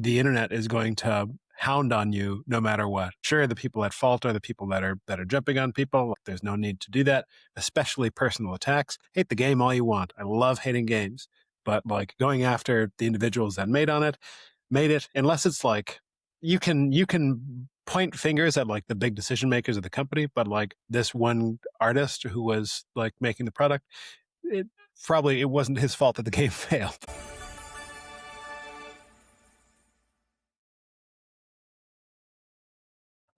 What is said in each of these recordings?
the internet is going to hound on you no matter what. Sure, the people at fault are the people that are jumping on people. There's no need to do that, especially personal attacks. Hate the game all you want. I love hating games, but like going after the individuals that made it, unless it's like you can point fingers at like the big decision makers of the company, but like this one artist who was like making the product, it wasn't his fault that the game failed.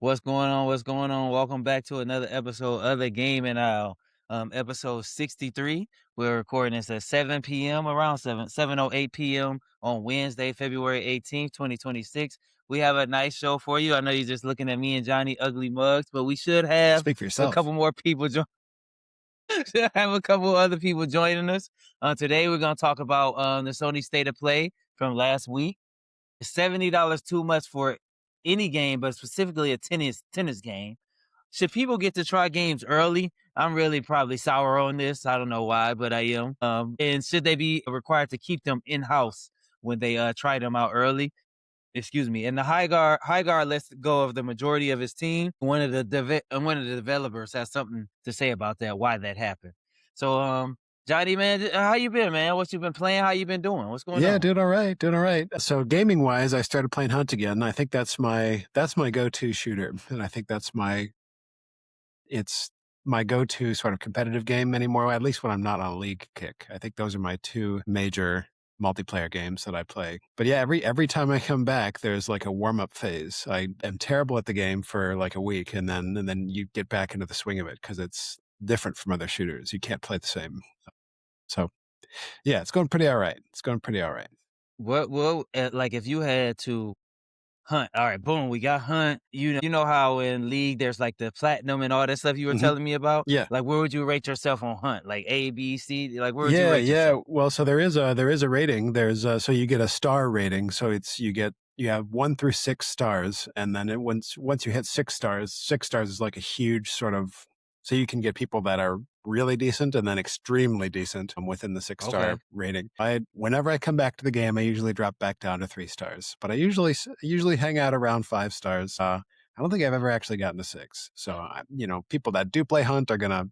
What's going on? What's going on? Welcome back to another episode of the Gaming Owl. Episode 63. We're recording this at 7 p.m. around 7:08 p.m. on Wednesday, February 18th, 2026. We have a nice show for you. I know you're just looking at me and Johnny ugly mugs, but we should have Speak for a yourself. couple more people should have a couple other people joining us. Today we're gonna talk about the Sony State of Play from last week. $70 too much for any game, but specifically a tennis game. Should people get to try games early? I'm really probably sour on this. I don't know why, but I am. And should they be required to keep them in-house when they try them out early? Excuse me. And the High Guard lets go of the majority of his team. One of the developers has something to say about that, why that happened. So, Johnny, man, how you been, man? What you been playing? How you been doing? What's going on? Yeah, doing all right. So gaming wise, I started playing Hunt again. I think that's my go-to shooter, and I think it's my go-to sort of competitive game anymore. At least when I'm not on a league kick. I think those are my two major multiplayer games that I play. But yeah, every time I come back, there's like a warm-up phase. I am terrible at the game for like a week, and then you get back into the swing of it because it's different from other shooters. You can't play the same. So yeah, it's going pretty all right. What like if you had to Hunt, all right, boom, we got Hunt. You know how in League there's like the platinum and all that stuff you were telling me about? Yeah. Like where would you rate yourself on Hunt? Like A, B, C? Like where would you rate yourself? Well, so there is a rating. There's so you get a star rating. So you have 1 through 6 stars, and then once you hit 6 stars is like a huge sort of, so you can get people that are really decent and then extremely decent within the 6-star rating. Whenever I come back to the game, I usually drop back down to 3 stars, but I usually hang out around 5 stars. I don't think I've ever actually gotten to 6. So people that do play Hunt are gonna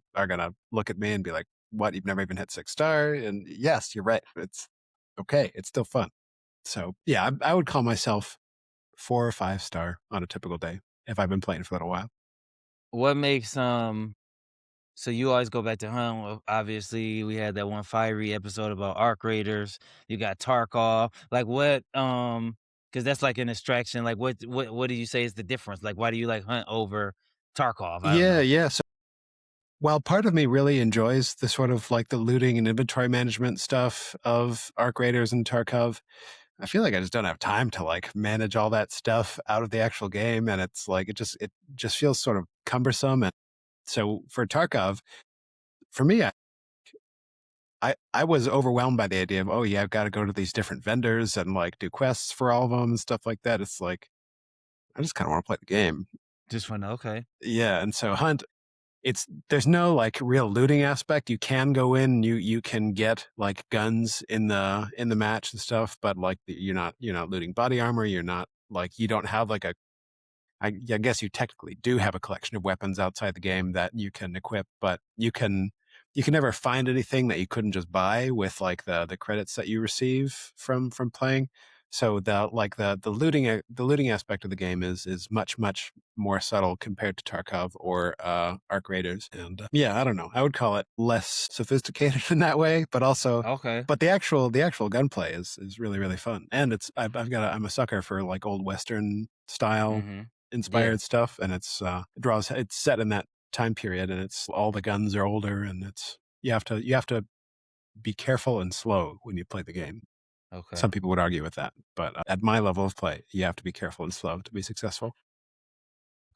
look at me and be like, "What? You've never even hit 6-star?" And yes, you're right. It's okay. It's still fun. So yeah, I would call myself 4 or 5 star on a typical day if I've been playing for a little while. What makes so you always go back to Hunt. Well, obviously, we had that one fiery episode about Arc Raiders. You got Tarkov. Like what because that's like an extraction. Like what do you say is the difference? Like why do you like Hunt over Tarkov? I don't know. Yeah. So while part of me really enjoys the sort of like the looting and inventory management stuff of Arc Raiders and Tarkov, I feel like I just don't have time to like manage all that stuff out of the actual game, and it's like it just feels sort of cumbersome. And so for Tarkov, for me, I was overwhelmed by the idea of, oh yeah, I've got to go to these different vendors and like do quests for all of them and stuff like that. It's like I just kind of want to play the game. Just one, okay. Yeah, and so Hunt, there's no like real looting aspect. You can go in, you can get like guns in the match and stuff, but like you're not looting body armor. You're not like, you don't have like I guess you technically do have a collection of weapons outside the game that you can equip, but you can never find anything that you couldn't just buy with like the credits that you receive from playing. So the looting aspect of the game is much more subtle compared to Tarkov or Arc Raiders. And yeah, I don't know. I would call it less sophisticated in that way, but also Okay. But the actual gunplay is really fun, and I'm a sucker for like old Western style inspired stuff, and it's set in that time period, and it's all the guns are older, and you have to be careful and slow when you play the game. Okay. Some people would argue with that, but at my level of play, you have to be careful and slow to be successful.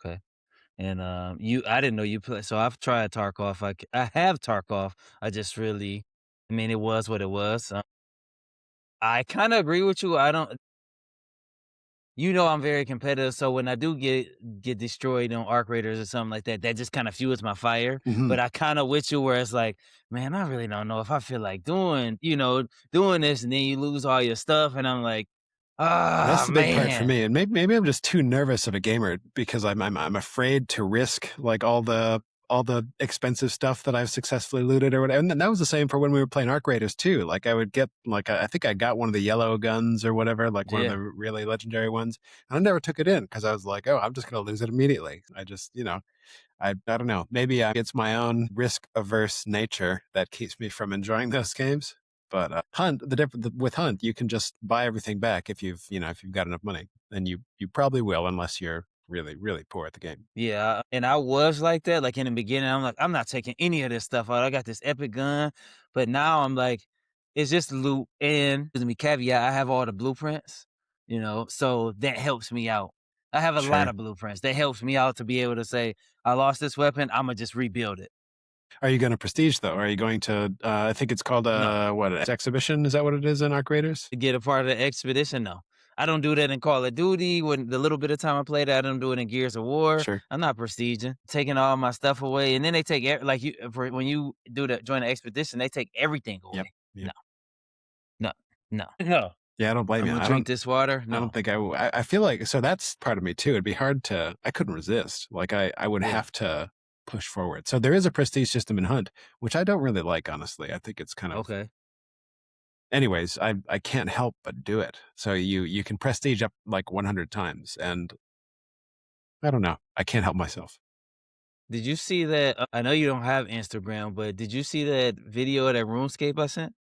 Okay. And I didn't know you play. So I've tried Tarkov. I have Tarkov. I just really, I mean, it was what it was. I kind of agree with you. I don't. I'm very competitive, so when I do get destroyed on Arc Raiders or something like that, that just kind of fuels my fire. But I kind of with you where it's like, man, I really don't know if I feel like doing this, and then you lose all your stuff, and I'm like, That's Ah, the big part for man. me, and maybe I'm just too nervous of a gamer because I'm afraid to risk like all the expensive stuff that I've successfully looted or whatever. And that was the same for when we were playing Arc Raiders too. Like I would get like I think I got one of the yellow guns or whatever, like one of Yeah. the really legendary ones, and I never took it in because I was like, oh, I'm just gonna lose it immediately. I just I don't know. Maybe it's my own risk averse nature that keeps me from enjoying those games. But Hunt, with Hunt, you can just buy everything back if if you've got enough money, and you probably will unless you're really poor at the game. Yeah, and I was like that, like, in the beginning, I'm like, "I'm not taking any of this stuff out, I got this epic gun," but now I'm like, "It's just loot," and let me caveat, I have all the blueprints, so that helps me out. I have a lot Sure. of blueprints, that helps me out to be able to say, "I lost this weapon, Imma just rebuild it." Are you going to prestige though? Are you going to? I think it's called No. what exhibition? Is that what it is in Arc Raiders? To get a part of the expedition, no. I don't do that in Call of Duty. When the little bit of time I played, I don't do it in Gears of War. Sure. I'm not prestiging, taking all my stuff away, and then they take like you when you join the expedition, they take everything Yep. away. Yep. No, no, no, no. Yeah, I don't blame I'm you. gonna drink this water. I don't No, think I feel like so that's part of me too. It'd be hard to. I couldn't resist. Like I would yeah, have to push forward. So there is a prestige system in Hunt, which I don't really like, honestly. I think it's kind of. okay. Anyways, I can't help but do it. So you can prestige up like 100 times, and I don't know. I can't help myself. Did you see that? I know you don't have Instagram, but did you see that video of that RuneScape I sent?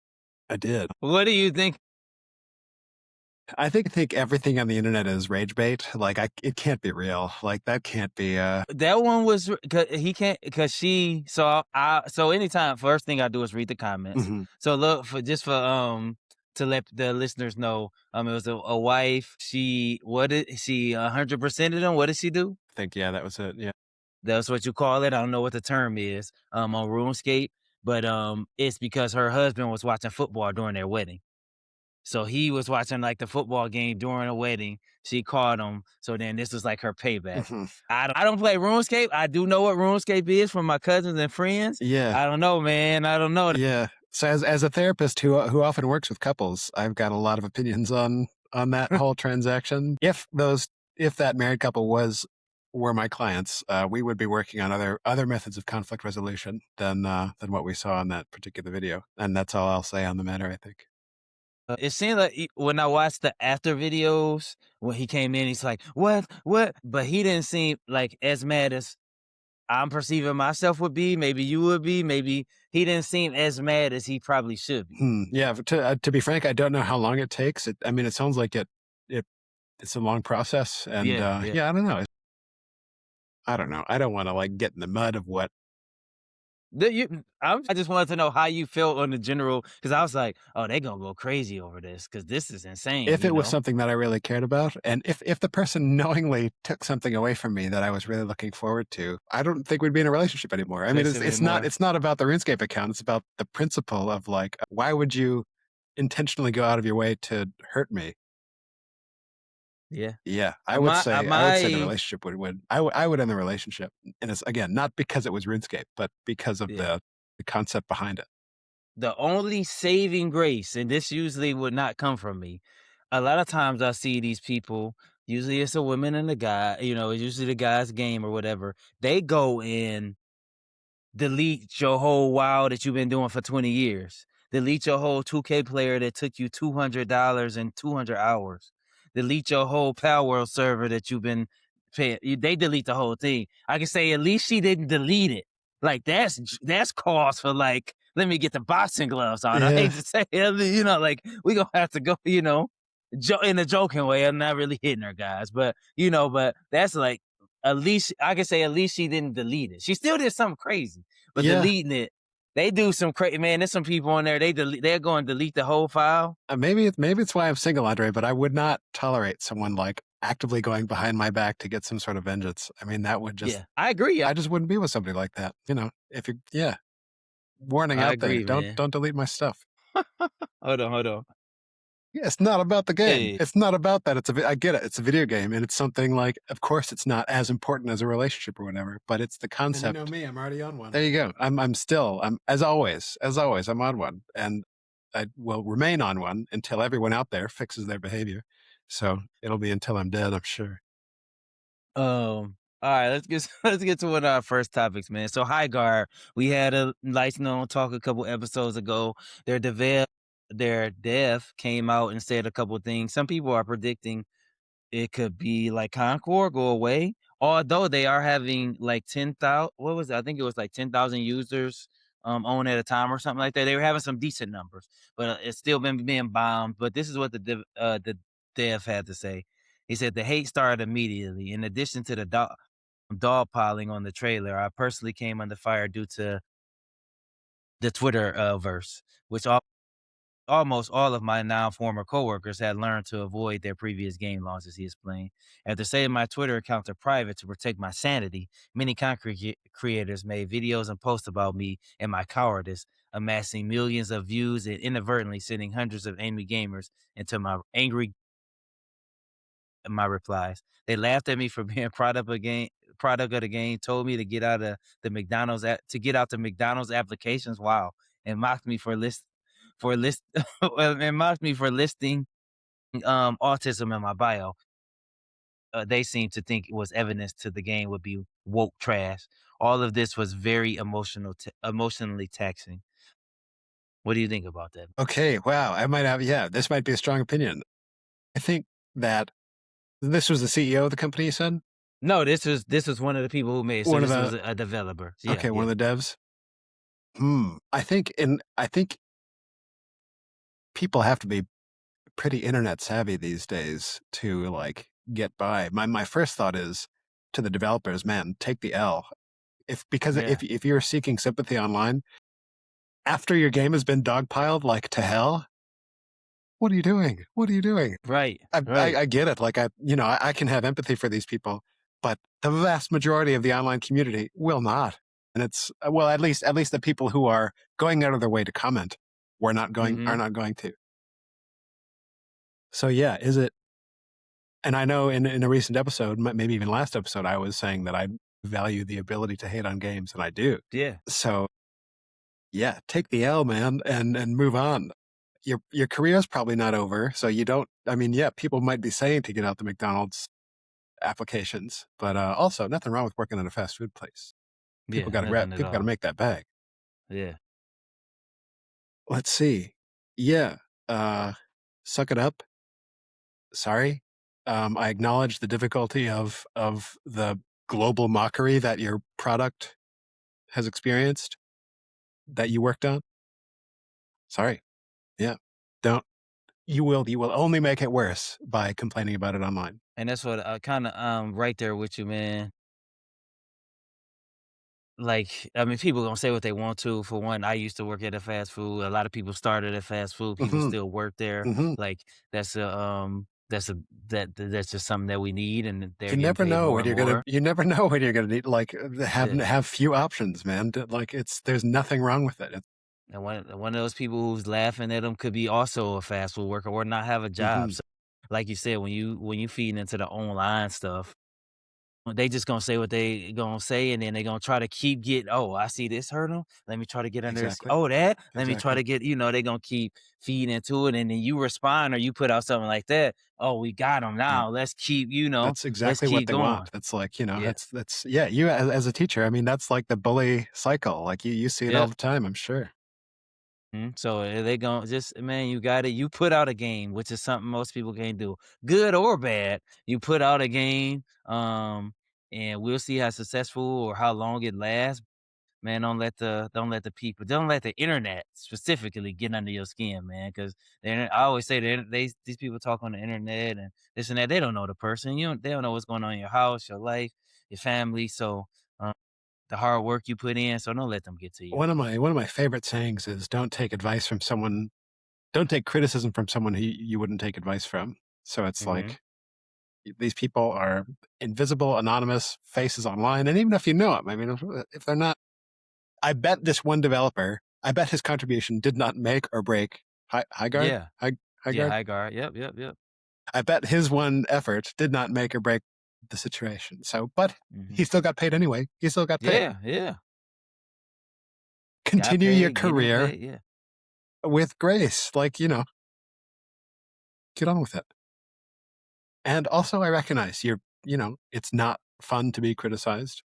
I did. What do you think? I think everything on the internet is rage bait. Like it can't be real. Like that can't be. That one was cause he can't because she so anytime first thing I do is read the comments. Mhm. So look for just for to let the listeners know, it was a wife. What did she 100% of them? What did she do? I think yeah, that was it. Yeah. That's what you call it. I don't know what the term is on RuneScape, but it's because her husband was watching football during their wedding. So he was watching like the football game during a wedding. She caught him. So then this was like her payback. Mhm. I don't play RuneScape. I do know what RuneScape is from my cousins and friends. Yeah. I don't know, man. I don't know. Yeah. So as a therapist who often works with couples, I've got a lot of opinions on that whole transaction. If that married couple were my clients, we would be working on other methods of conflict resolution than what we saw in that particular video. And that's all I'll say on the matter, I think. It seemed like when I watched the after videos, when he came in, he's like, what? But he didn't seem like as mad as I'm perceiving myself would be. Maybe you would be. Maybe he didn't seem as mad as he probably should be. Yeah. To be frank, I don't know how long it takes. I mean, it sounds like it's a long process, and Yeah, yeah. yeah, I don't know. I don't know. I don't want to like get in the mud of what. I just wanted to know how you felt on the general, because I was like, "Oh, they gonna go crazy over this because this is insane," If you it was know? something that I really cared about, and if the person knowingly took something away from me that I was really looking forward to, I don't think we'd be in a relationship anymore. I mean, Just anymore. it's not about the RuneScape account. It's about the principle of like, why would you intentionally go out of your way to hurt me? Yeah. Yeah, I would say the My relationship I would end the relationship, and it's again not because it was RuneScape, but because of yeah. the concept behind it. The only saving grace, and this usually would not come from me. A lot of times I see these people, usually it's a woman and a guy, it's usually the guy's game or whatever. They go in delete your whole WoW that you've been doing for 20 years. Delete your whole 2K player that took you $200 and 200 hours. Delete your whole Pal World server that you've been paying. They delete the whole thing. I can say at least she didn't delete it. Like that's cause for like, let me get the boxing gloves on. I Yeah, hate to say it, like we gonna have to go, in a joking way. I'm not really hitting her, guys, but that's like at least I can say at least she didn't delete it. She still did something crazy, but yeah. deleting it, they do some crazy. Man, there's some people on there. They're going to delete the whole file. Maybe it's why I'm single, Andre. But I would not tolerate someone like actively going behind my back to get some sort of vengeance. I mean, that would just Yeah, I agree. I just wouldn't be with somebody like that. If you yeah, warning I out there, agree, man. don't delete my stuff. Hold on. Yeah, it's not about the game. Hey, It's not about that. I get it. It's a video game, and it's something like, of course, it's not as important as a relationship or whatever, but it's the concept. And you know me, I'm already on one. There you go. I'm as always, I'm on one, and I will remain on one until everyone out there fixes their behavior. So it'll be until I'm dead, I'm sure. All right, let's get let's get to one of our first topics, man. So, High Guard, we had a Lights Known talk a couple episodes ago. Their dev came out and said a couple things. Some people are predicting it could be like Concord go away, although they are having like 10,000. What was it? I think it was like 10,000 users on at a time or something like that. They were having some decent numbers, but it's still been being bombed. But this is what the dev had to say. He said the hate started immediately. In addition to the dog piling on the trailer, I personally came under fire due to the Twitter verse, which almost all of my now former coworkers had learned to avoid their previous game launches, he explained. After setting my Twitter account to private to protect my sanity, many content creators made videos and posts about me and my cowardice, amassing millions of views and inadvertently sending hundreds of angry gamers into my replies. They laughed at me for being product of the game, told me to get out of the to get out the McDonald's applications. Wow. And mocked me for list and mocked me for listing autism in my bio. They seemed to think it was evidence to the game would be woke trash. All of this was very emotionally taxing. What do you think about that? Okay, wow. I might have, yeah, this might be a strong opinion. I think that this was the CEO of the company, you said? No, this was one of the people who made. So One of this was the, a developer. Yeah, okay, one yeah, of the devs. I think people have to be pretty internet savvy these days to like get by. My first thought is to the developers, man, take the L. Because yeah. if you're seeking sympathy online after your game has been dogpiled like to hell, what are you doing? What are you doing? Right, right. I get it. Like I can have empathy for these people, but the vast majority of the online community will not. And it's well, at least the people who are going out of their way to comment, are Mhm. not going to. So yeah, is it? And I know in a recent episode, maybe even last episode, I was saying that I value the ability to hate on games, and I do. Yeah. So yeah, take the L, man, and move on. Your career is probably not over, so you don't. I mean, yeah, people might be saying to get out the McDonald's applications, but also nothing wrong with working at a fast food place. Yeah, nothing at People got to all. make that bag. Yeah. Let's see. Yeah, uh, suck it up. Sorry. I acknowledge the difficulty of the global mockery that your product has experienced that you worked on. Sorry. Yeah. Don't you will only make it worse by complaining about it online. And that's what I kinda, right there with you, man. Like, I mean, people gonna say what they want to. For one, I used to work at a fast food. A lot of people started at fast food. People Hmm. still work there. Hmm. Like, that's a that's just something that we need, and they're You getting never paid know more when and more. you never know when you're gonna need like Yeah. have few options, man. Like there's nothing wrong with it. And one of those people who's laughing at them could be also a fast food worker or not have a job. Hmm. So, like you said, when you feeding into the online stuff, they just gonna say what they gonna say, and then they gonna try to keep get. Oh, I see this hurdle. Let me try to get under this. Exactly. Oh, that. Let me try Exactly. to get. They gonna keep feeding into it, and then you respond or you put out something like that. Oh, we got them Yeah. now. Let's keep. That's Let's exactly what keep they going. want. That's like, Yeah. that's yeah, you as a teacher, I mean, that's like the bully cycle. Like you see it all Yep. the time, I'm sure. So they gonna just man, you got it. You put out a game, which is something most people can't do, good or bad. You put out a game, and we'll see how successful or how long it lasts. Man, don't let the internet specifically get under your skin, man. Because I always say that these people talk on the internet and this and that. They don't know the person. They don't know what's going on in your house, your life, your family. So um, the hard work you put in. So don't let them get to you. One of my favorite sayings is don't take criticism from someone who you wouldn't take advice from. So it's Hmm. like these people are invisible, anonymous faces online, and even if you know them, I mean, if they're not, I bet his contribution did not make or break Yeah, High yeah. Guard. High guard. Yep, yep, yep. I bet his one effort did not make or break the situation. So, but Hmm. he still got paid anyway. He still got paid. Yeah, yeah. Got Continue your paid, getting career paid. Yeah. with grace. Like, get on with it. And also, I recognize it's not fun to be criticized,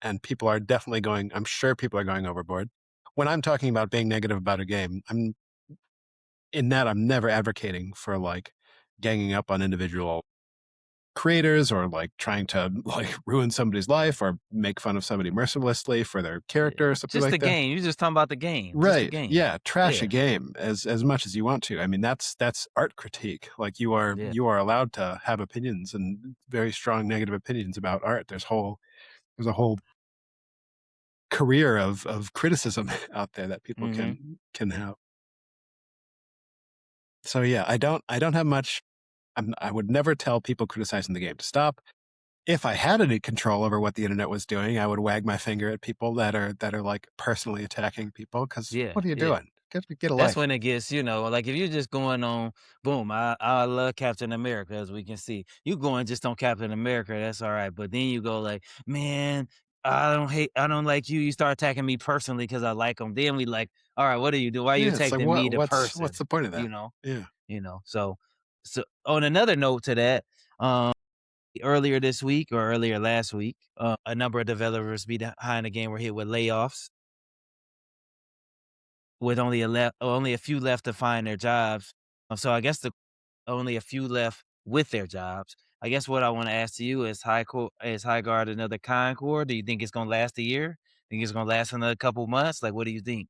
and people are definitely going. I'm sure people are going overboard. When I'm talking about being negative about a game, I'm never advocating for like ganging up on individual creators or like trying to like ruin somebody's life or make fun of somebody mercilessly for their Yeah. character or something Just the like that. game. You just talking about the game. Just the Right. game. Yeah. Trash a Yeah. game as much as you want to. I mean, that's art critique. Like Yeah. you are allowed to have opinions and very strong negative opinions about art. There's a whole career of criticism out there that people Mm-hmm. can have. So yeah, I don't have much. I would never tell people criticizing the game to stop. If I had any control over what the internet was doing, I would wag my finger at people that are like personally attacking people. Because Yeah. what are you Yeah. doing? Get a That's life. when it gets, like if you're just going on, boom, I love Captain America, as we can see. You going just on Captain America, that's all right. But then you go like, man, I don't like you. You start attacking me personally because I like them. Then we like, all right, what do you do? Why are you Yeah, it's like attacking me, the what's person? the point of You that? know, Yeah. So on another note to that, um, earlier this week or earlier last week, a number of developers behind the game were hit with layoffs with only a few left to find their jobs. So I guess the only a few left with their jobs. I guess what I want to ask you is High Guard another Concord? Do you think it's gonna last a year? Think it's gonna last another couple months? Like, what do you think?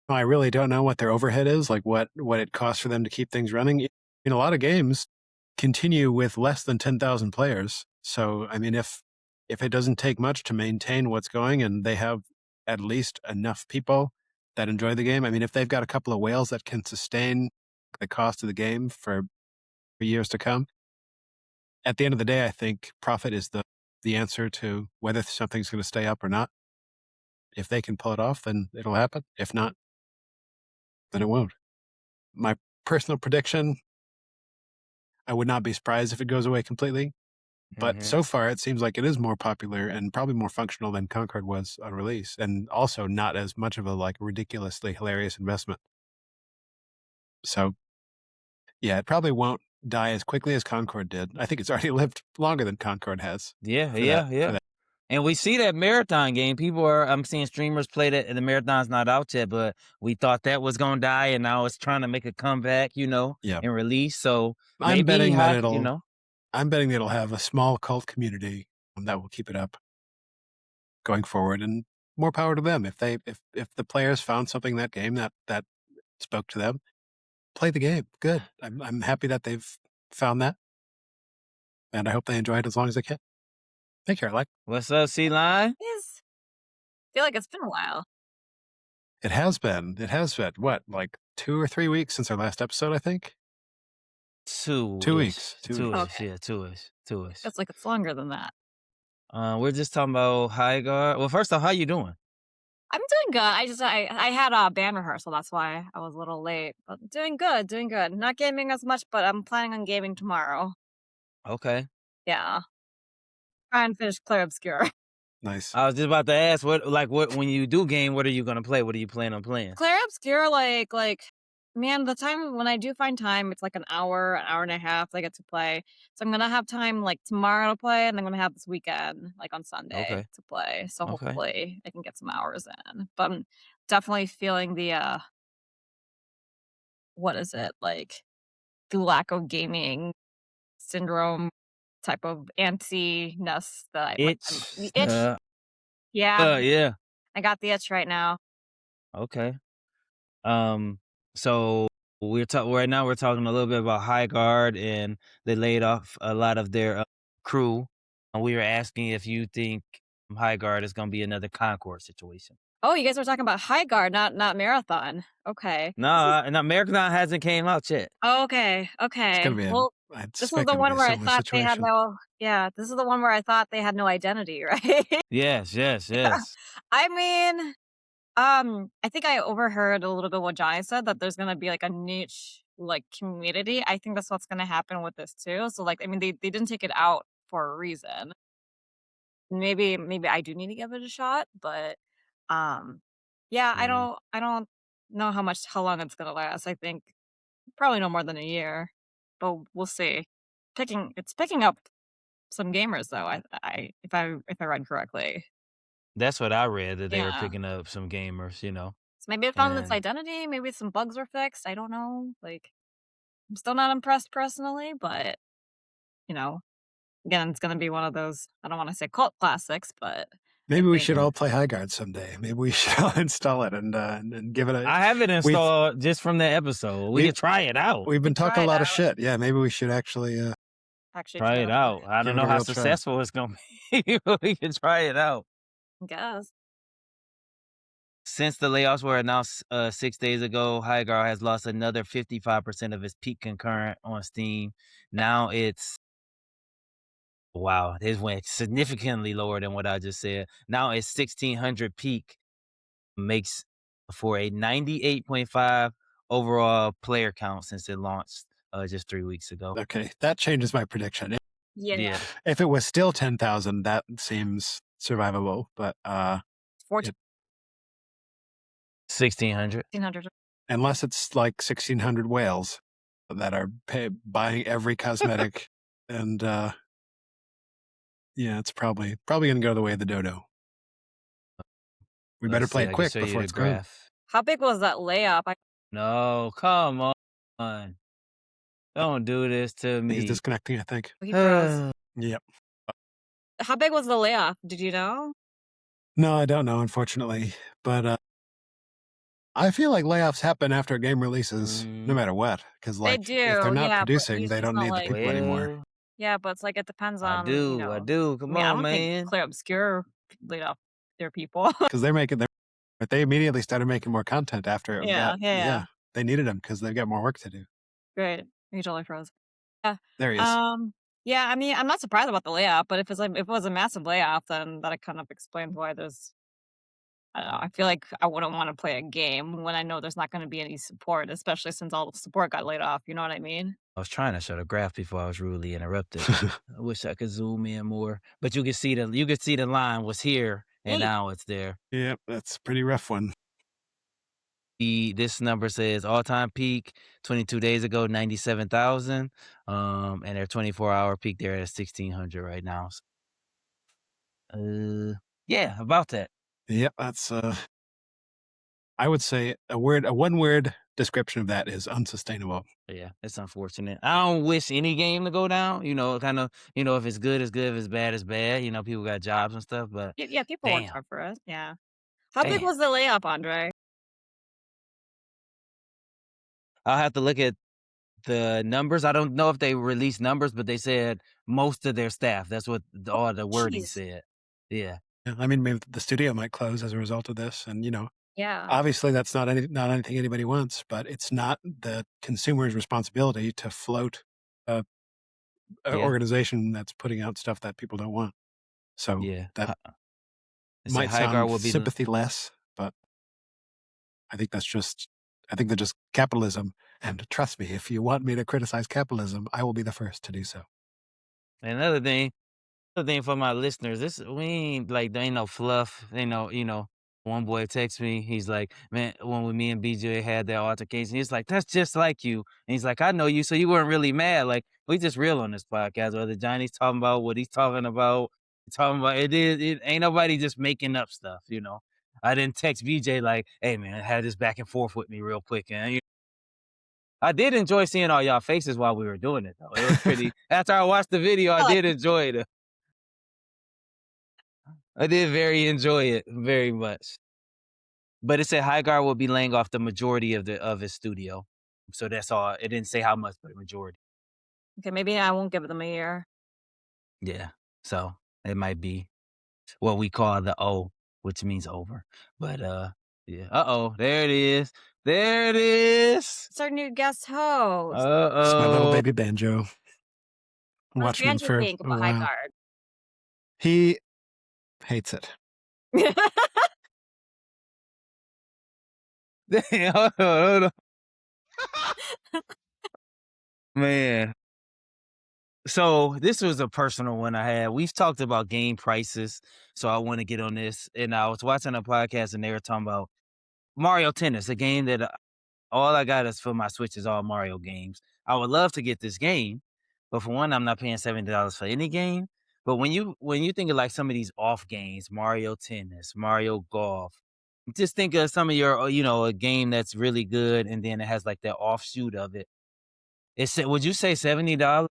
I really don't know what their overhead is, like what it costs for them to keep things running. In a lot of games, continue with less than 10,000 players. So, I mean, if it doesn't take much to maintain what's going, and they have at least enough people that enjoy the game, I mean, if they've got a couple of whales that can sustain the cost of the game for years to come, at the end of the day, I think profit is the answer to whether something's going to stay up or not. If they can pull it off, then it'll happen. If not, then it won't. My personal prediction, I would not be surprised if it goes away completely. But Mhm. so far, it seems like it is more popular and probably more functional than Concord was on release, and also not as much of a like ridiculously hilarious investment. So yeah, it probably won't die as quickly as Concord did. I think it's already lived longer than Concord has Yeah, for that. yeah, For yeah. that, And we see that marathon game. I'm seeing streamers play that, and the marathon's not out yet, but we thought that was gonna die, and now it's trying to make a comeback, yeah. and release. So I'm maybe betting that high, I'm betting it'll have a small cult community that will keep it up going forward, and more power to them. If the players found something in that game that spoke to them, play the game. Good. I'm happy that they've found that, and I hope they enjoy it as long as they can. Take care, Alec. what's up, C Line? Is feel like it's been a while. It has been. It has been. What, like 2 or 3 weeks since our last episode? I think Two 2 weeks. ish, 2 weeks. Okay. yeah, two ish. Feels like it's longer than that. We're just talking about High Guard. Well, first off, how you doing? I'm doing good. I had a band rehearsal, that's why I was a little late. But doing good, doing good. Not gaming as much, but I'm planning on gaming tomorrow. Okay. Yeah. Try and finish Clair Obscur. Nice. I was just about to ask what when you do game, what are you gonna play? What are you planning on playing? Clair Obscur, man, the time when I do find time, it's like an hour and a half I get to play. So I'm gonna have time like tomorrow to play, and I'm gonna have this weekend, like on Sunday, Okay. to play. So Okay. hopefully I can get some hours in. But I'm definitely feeling the what is it? Like the lack of gaming syndrome type of antsy-ness that I'm Itch. the itch. Yeah, Yeah. I got the itch right now. Okay. So we're talking right now. We're talking a little bit about High Guard, and they laid off a lot of their crew. And we were asking if you think High Guard is going to be another Concord situation. Oh, you guys were talking about High Guard, not Marathon. Okay. No, and American hasn't came out yet. Okay, It's gonna okay. be Well, I this was suspect the it'll be one a where I similar thought they had situation. no yeah, this is the one where I thought they had no identity, right? Yes, yes, Yeah. yes. I mean, I think I overheard a little bit what Johnny said, that there's gonna be like a niche like community. I think that's what's gonna happen with this too. So like, I mean, they didn't take it out for a reason. Maybe I do need to give it a shot, but um yeah, Mm. I don't know how long it's gonna last. I think probably no more than a year. but we'll see. It's picking up some gamers though. If I read correctly. That's what I read, that they were Yeah. picking up some gamers, So maybe it found its and identity. Maybe some bugs were fixed. I don't know. Like I'm still not impressed personally, but you know, again, it's gonna be one of those. I don't want to say cult classics, but I Maybe we think should all play High Guard someday. Maybe we should all install it and give it a. I have it We've installed just from the episode. We we can try it out. we've been try talking a it lot of out. shit. Yeah, maybe we should actually Actually, Try try it to play out. I give don't it know a how real try. successful it's gonna be, but we can try it out. I guess. Since the layoffs were announced 6 days ago, Highgar has lost another 55% of its peak concurrent on Steam. Now it's wow, it went significantly lower than what I just said. Now it's 1600 peak, makes for a 98.5 overall player count since it launched just 3 weeks ago. Okay, that changes my prediction. Yeah. If it was still 10,000, that seems survivable. But 1600. 1400. unless it's like 1,600 whales that are buying every cosmetic, and yeah, it's probably going to go the way of the dodo. We better Let's play see, it I can quick show you before the it's gone. graph. How big was that layoff? No, come on. Don't do this to He's me. disconnecting, I think. He froze. Yep. How big was the layoff? Did you know? No, I don't know, unfortunately. But I feel like layoffs happen after a game releases, no matter what. Because They like, do. if they're not Yeah, but producing, usually they it's don't not need the like. people anymore. Well, Yeah, but it's like it depends I on. do. I do. I Come mean, I on, don't think man. Clear Obscure laid off their people. Because they're making their, but they immediately started making more content after it got. Yeah. They needed them because they've got more work to do. Great. He totally froze. Yeah. There he is. Yeah. I mean, I'm not surprised about the layoff, but if it was a massive layoff, then that kind of explains why there's. I don't know. I feel like I wouldn't want to play a game when I know there's not going to be any support, especially since all the support got laid off. You know what I mean? I was trying to show the graph before I was rudely interrupted. I wish I could zoom in more, but you could see the line was here and now it's there. Yep, that's a pretty rough one. This number says all-time peak 22 days ago, 97,000. And their 24-hour peak there at 1,600 right now. Yeah, about that. Yep, that's I would say a one-word description of that is unsustainable. Yeah, it's unfortunate. I don't wish any game to go down. Kind of. If it's good, it's good. If it's bad, it's bad. People got jobs and stuff. But Yeah. People worked damn, hard for it. Yeah. How big damn. was the layoff, Andre? I'll have to look at the numbers. I don't know if they released numbers, but they said most of their staff. That's what all the wording Jeez. said. Yeah. I mean, maybe the studio might close as a result of this, and Yeah. obviously that's not anything anybody wants, but it's not the consumer's responsibility to float a organization that's putting out stuff that people don't want. So Yeah. that It might said Highgar will sound be sympathy-less, but I think they're just capitalism. And trust me, if you want me to criticize capitalism, I will be the first to do so. Another thing for my listeners, there ain't no fluff. One boy texts me. He's like, man, when me and BJ had that altercation, he's like, that's just like you. And he's like, I know you, so you weren't really mad. Like, we just real on this podcast. Whether Johnny's talking about what he's talking about, it ain't nobody just making up stuff, I didn't text BJ like, hey man, had this back and forth with me real quick. And I did enjoy seeing all y'all faces while we were doing it, though. It was pretty. After I watched the video, I did enjoy it. I did enjoy it very much. But it said Highgar will be laying off the majority of his studio. So that's all. It didn't say how much, but majority. Okay, maybe I won't give them a year. Yeah. So it might be what we call the O, which means over. But yeah. Uh-oh. There it is. There it is. It's our new guest host. It's my little baby Banjo. What's Watching him Banjo for think a about while. Highguard? He hates it. Hold on. Man. So this was a personal one I had. We've talked about game prices, so I want to get on this. And I was watching a podcast and they were talking about Mario Tennis, a game that all I got is for my Switch is all Mario games. I would love to get this game, but for one, I'm not paying $70 for any game. But when you think of like some of these off games, Mario Tennis, Mario Golf, just think of some of your a game that's really good, and then it has like that offshoot of it. Would you say $70,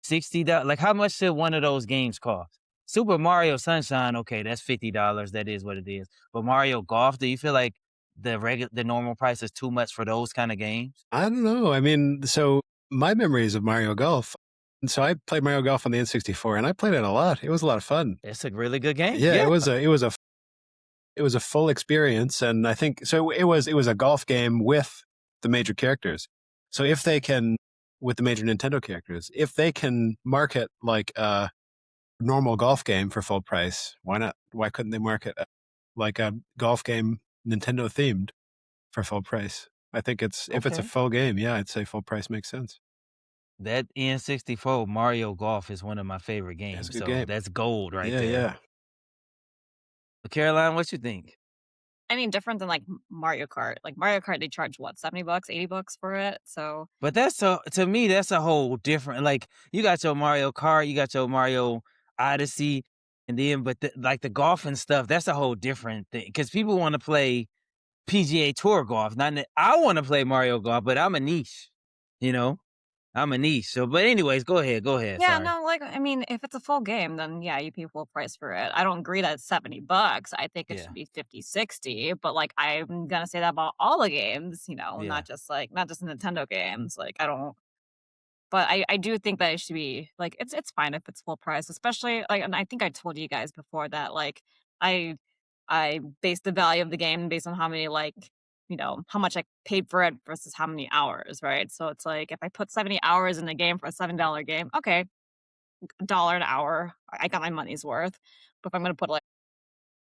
$60? Like how much should one of those games cost? Super Mario Sunshine, okay, that's $50. That is what it is. But Mario Golf, do you feel like the normal price is too much for those kind of games? I don't know. I mean, so my memories of Mario Golf. And so I played Mario Golf on the N64, and I played it a lot. It was a lot of fun. It's a really good game. Yeah, it was a full experience, and I think so. It was a golf game with the major characters. So if they can, with the major Nintendo characters, if they can market like a normal golf game for full price, why not? Why couldn't they market like a golf game Nintendo themed for full price? I think if it's a Okay. full game, yeah, I'd say full price makes sense. That N64 Mario Golf is one of my favorite It's games. a good So game. that's gold right Yeah, there. yeah. But Caroline, what you think? I mean, different than like Mario Kart. Like Mario Kart, they charge what, $70, $80 for it. So But to me, that's a whole different. Like you got your Mario Kart, you got your Mario Odyssey, and then like the golf and stuff. That's a whole different thing because people want to play PGA Tour golf. I want to play Mario Golf, but I'm a niche. You know, I'm a niche. So, but anyways, go ahead. yeah, Sorry. no, like I mean, if it's a full game, then yeah, you pay full price for it. I don't agree that it's $70. I think it Yeah. should be 50, 60. But like I'm gonna say that about all the games, Yeah. not just Nintendo games. Like I don't but I do think that it should be like it's fine if it's full price, especially like and I think I told you guys before that like I I base the value of the game based on how many like how much I paid for it versus how many hours, right? So it's like if I put 70 hours in the game for a $7 game, okay, $1 an hour, I got my money's worth. But if I'm gonna put like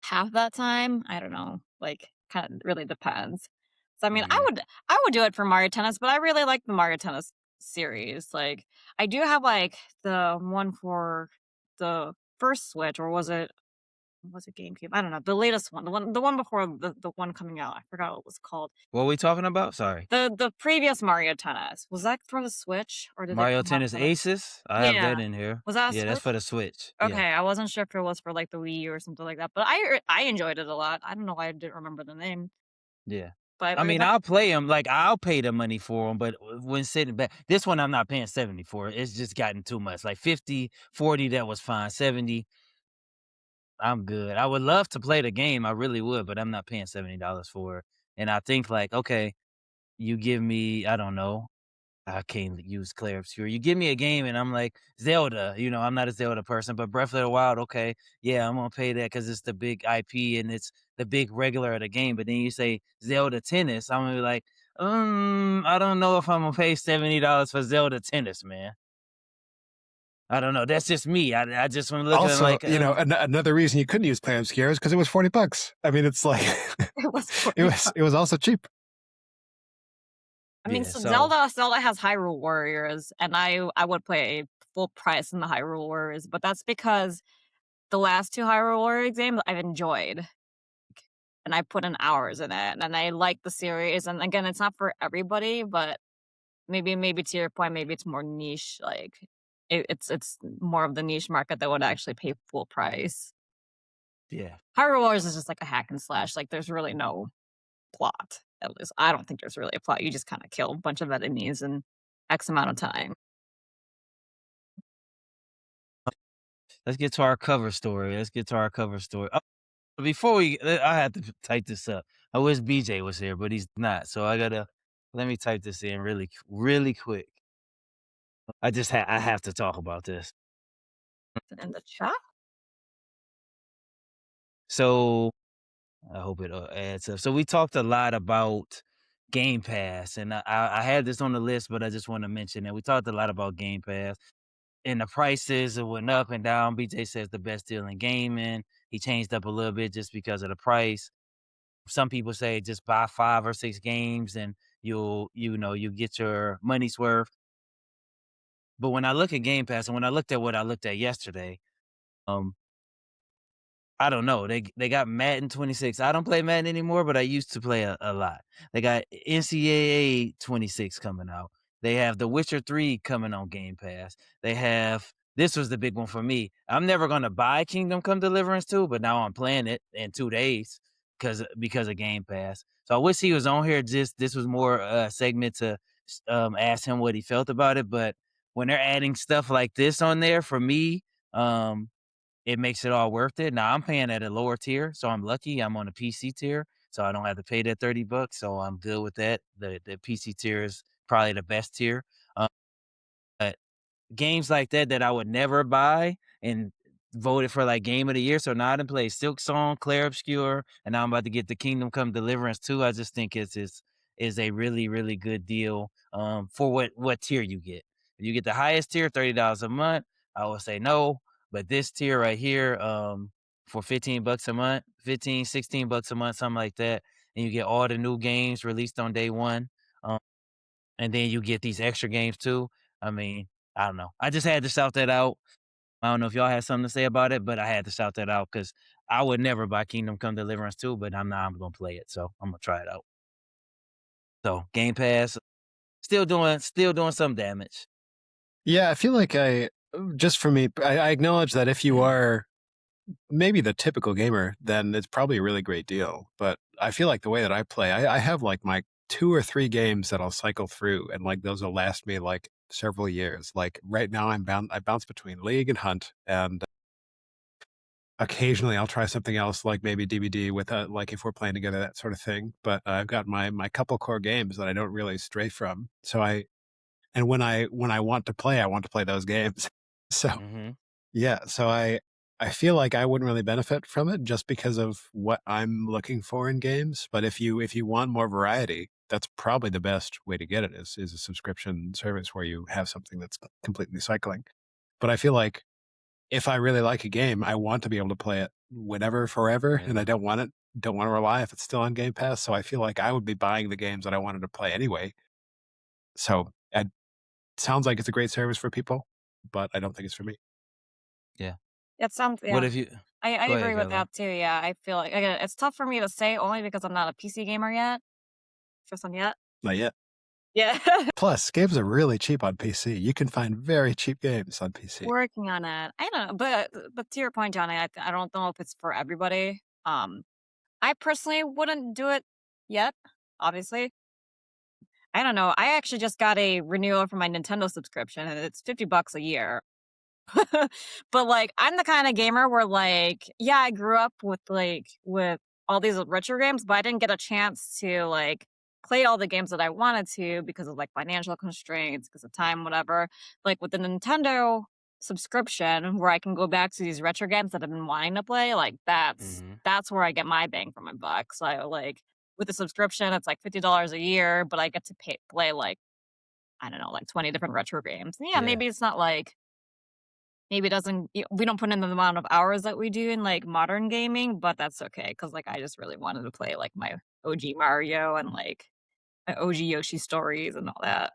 half that time, I don't know, like kind of really depends. So I mean, Yeah. I would do it for Mario Tennis, but I really like the Mario Tennis series. Like I do have like the one for the first Switch, or was it GameCube? I don't know. The latest one, the one before the one coming out. I forgot what it was called. What are we talking about? Sorry. The previous Mario Tennis. Was that for the Switch or did it Mario come out Tennis for the Aces. I have Yeah. that in here. Was that a Yeah, that's Switch? for the Switch. Okay, Yeah. I wasn't sure if it was for like the Wii U or something like that, but I enjoyed it a lot. I don't know why I didn't remember the name, Yeah. but I mean, that I'll play them. Like I'll pay the money for them, but when sitting back, this one I'm not paying 70 for. It's just gotten too much. Like 50, 40, that was fine. 70, I'm good. I would love to play the game. I really would, but I'm not paying $70 for it. And I think like, okay, you give me, I don't know, I can't use Claire Obscure. You give me a game and I'm like, Zelda, I'm not a Zelda person, but Breath of the Wild, okay, yeah, I'm gonna pay that because it's the big IP and it's the big regular of the game. But then you say Zelda Tennis, I'm gonna be like, I don't know if I'm gonna pay $70 for Zelda Tennis, man. I don't know. That's just me. I just want to look at it Also, like, another reason you couldn't use Play Obscure is because it was $40. I mean, it's like it was it was also cheap. I mean, yeah. so So Zelda has Hyrule Warriors, and I would play full price in the Hyrule Warriors, but that's because the last two Hyrule Warriors games I've enjoyed, and I put in hours in it, and I like the series. And again, it's not for everybody, but maybe to your point, maybe it's more niche. Like it's more of the niche market that would actually pay full price. yeah. Hyrule Warriors is just like a hack and slash. Like there's really no plot. At least I don't think there's really a plot. You just kind of kill a bunch of enemies in X amount of time. Let's get to our cover story. Oh, before I had to type this up. I wish BJ was here, but he's not. So let me type this in really quick. I have to talk about this. In the chat. So I hope it adds up. So we talked a lot about Game Pass, and I had this on the list, but I just want to mention that we talked a lot about Game Pass and the prices. It went up and down. BJ says the best deal in gaming. He changed up a little bit just because of the price. Some people say just buy 5 or 6 games and you get your money's worth. But when I look at Game Pass and when I looked at what I looked at yesterday, um, I don't know. They got Madden 26. I don't play Madden anymore, but I used to play a lot. They got NCAA 26 coming out. They have The Witcher 3 coming on Game Pass. They have this was the big one for me. I'm never gonna buy Kingdom Come Deliverance 2, but now I'm playing it in 2 days because of Game Pass. So I wish he was on here. Just this was more a segment to ask him what he felt about it. But when they're adding stuff like this on there, for me, um, it makes it all worth it. Now I'm paying at a lower tier, so I'm lucky. I'm on a PC tier, so I don't have to pay that $30. So I'm good with that. The PC tier is probably the best tier. But games like that I would never buy and voted for like game of the year. So now I done played Silk Song, Clair Obscure, and now I'm about to get the Kingdom Come Deliverance 2. I just think is a really, really good deal for what tier you get. If you get the highest tier, $30 a month, I would say no. But this tier right here, for $15 a month, 15, $16 a month, something like that, and you get all the new games released on day one. Um, and then you get these extra games too. I mean, I don't know. I just had to shout that out. I don't know if y'all had something to say about it, but I had to shout that out because I would never buy Kingdom Come Deliverance 2, but I'm gonna play it, so I'm gonna try it out. So Game Pass still doing some damage. Yeah, I feel like just for me, I acknowledge that if you are maybe the typical gamer, then it's probably a really great deal. But I feel like the way that I play, I have like my 2 or 3 games that I'll cycle through, and like those will last me like several years. Like right now, I bounce between League and Hunt, and occasionally I'll try something else, like maybe DVD with like if we're playing together, that sort of thing. But I've got my couple core games that I don't really stray from. So and when I want to play, I want to play those games. So Mm-hmm. yeah, so I feel like I wouldn't really benefit from it just because of what I'm looking for in games. But if you want more variety, that's probably the best way to get it is a subscription service where you have something that's completely cycling. But I feel like if I really like a game, I want to be able to play it whenever, forever, and I Whenever. don't want to rely if it's still on Game Pass. So I feel like I would be buying the games that I wanted to play anyway. So it sounds like it's a great service for people, but I don't think it's for me. Yeah. It sounds What yeah. if you I go ahead, agree with Caroline? that too. Yeah, I feel like again, it's tough for me to say only because I'm not a PC gamer yet. Just on yet. Not yet. Yeah. Plus, games are really cheap on PC. You can find very cheap games on PC. Working on it. I don't know, but to your point, Johnny, I don't know if it's for everybody. I personally wouldn't do it yet, obviously. I don't know. I actually just got a renewal for my Nintendo subscription and it's $50 a year. But like I'm the kind of gamer where like yeah, I grew up with all these retro games, but I didn't get a chance to like play all the games that I wanted to because of like financial constraints, because of time, whatever. Like with the Nintendo subscription where I can go back to these retro games that I've been wanting to play, like Mm-hmm. that's where I get my bang for my buck. So I like with the subscription, it's like $50 a year, but I get to play like I don't know, like 20 different retro games. And yeah, Yeah. maybe it's not like maybe it doesn't we don't put in the amount of hours that we do in, like, modern gaming, but that's okay because like, I just really wanted to play, like, my OG Mario and, like, my OG Yoshi stories and all that.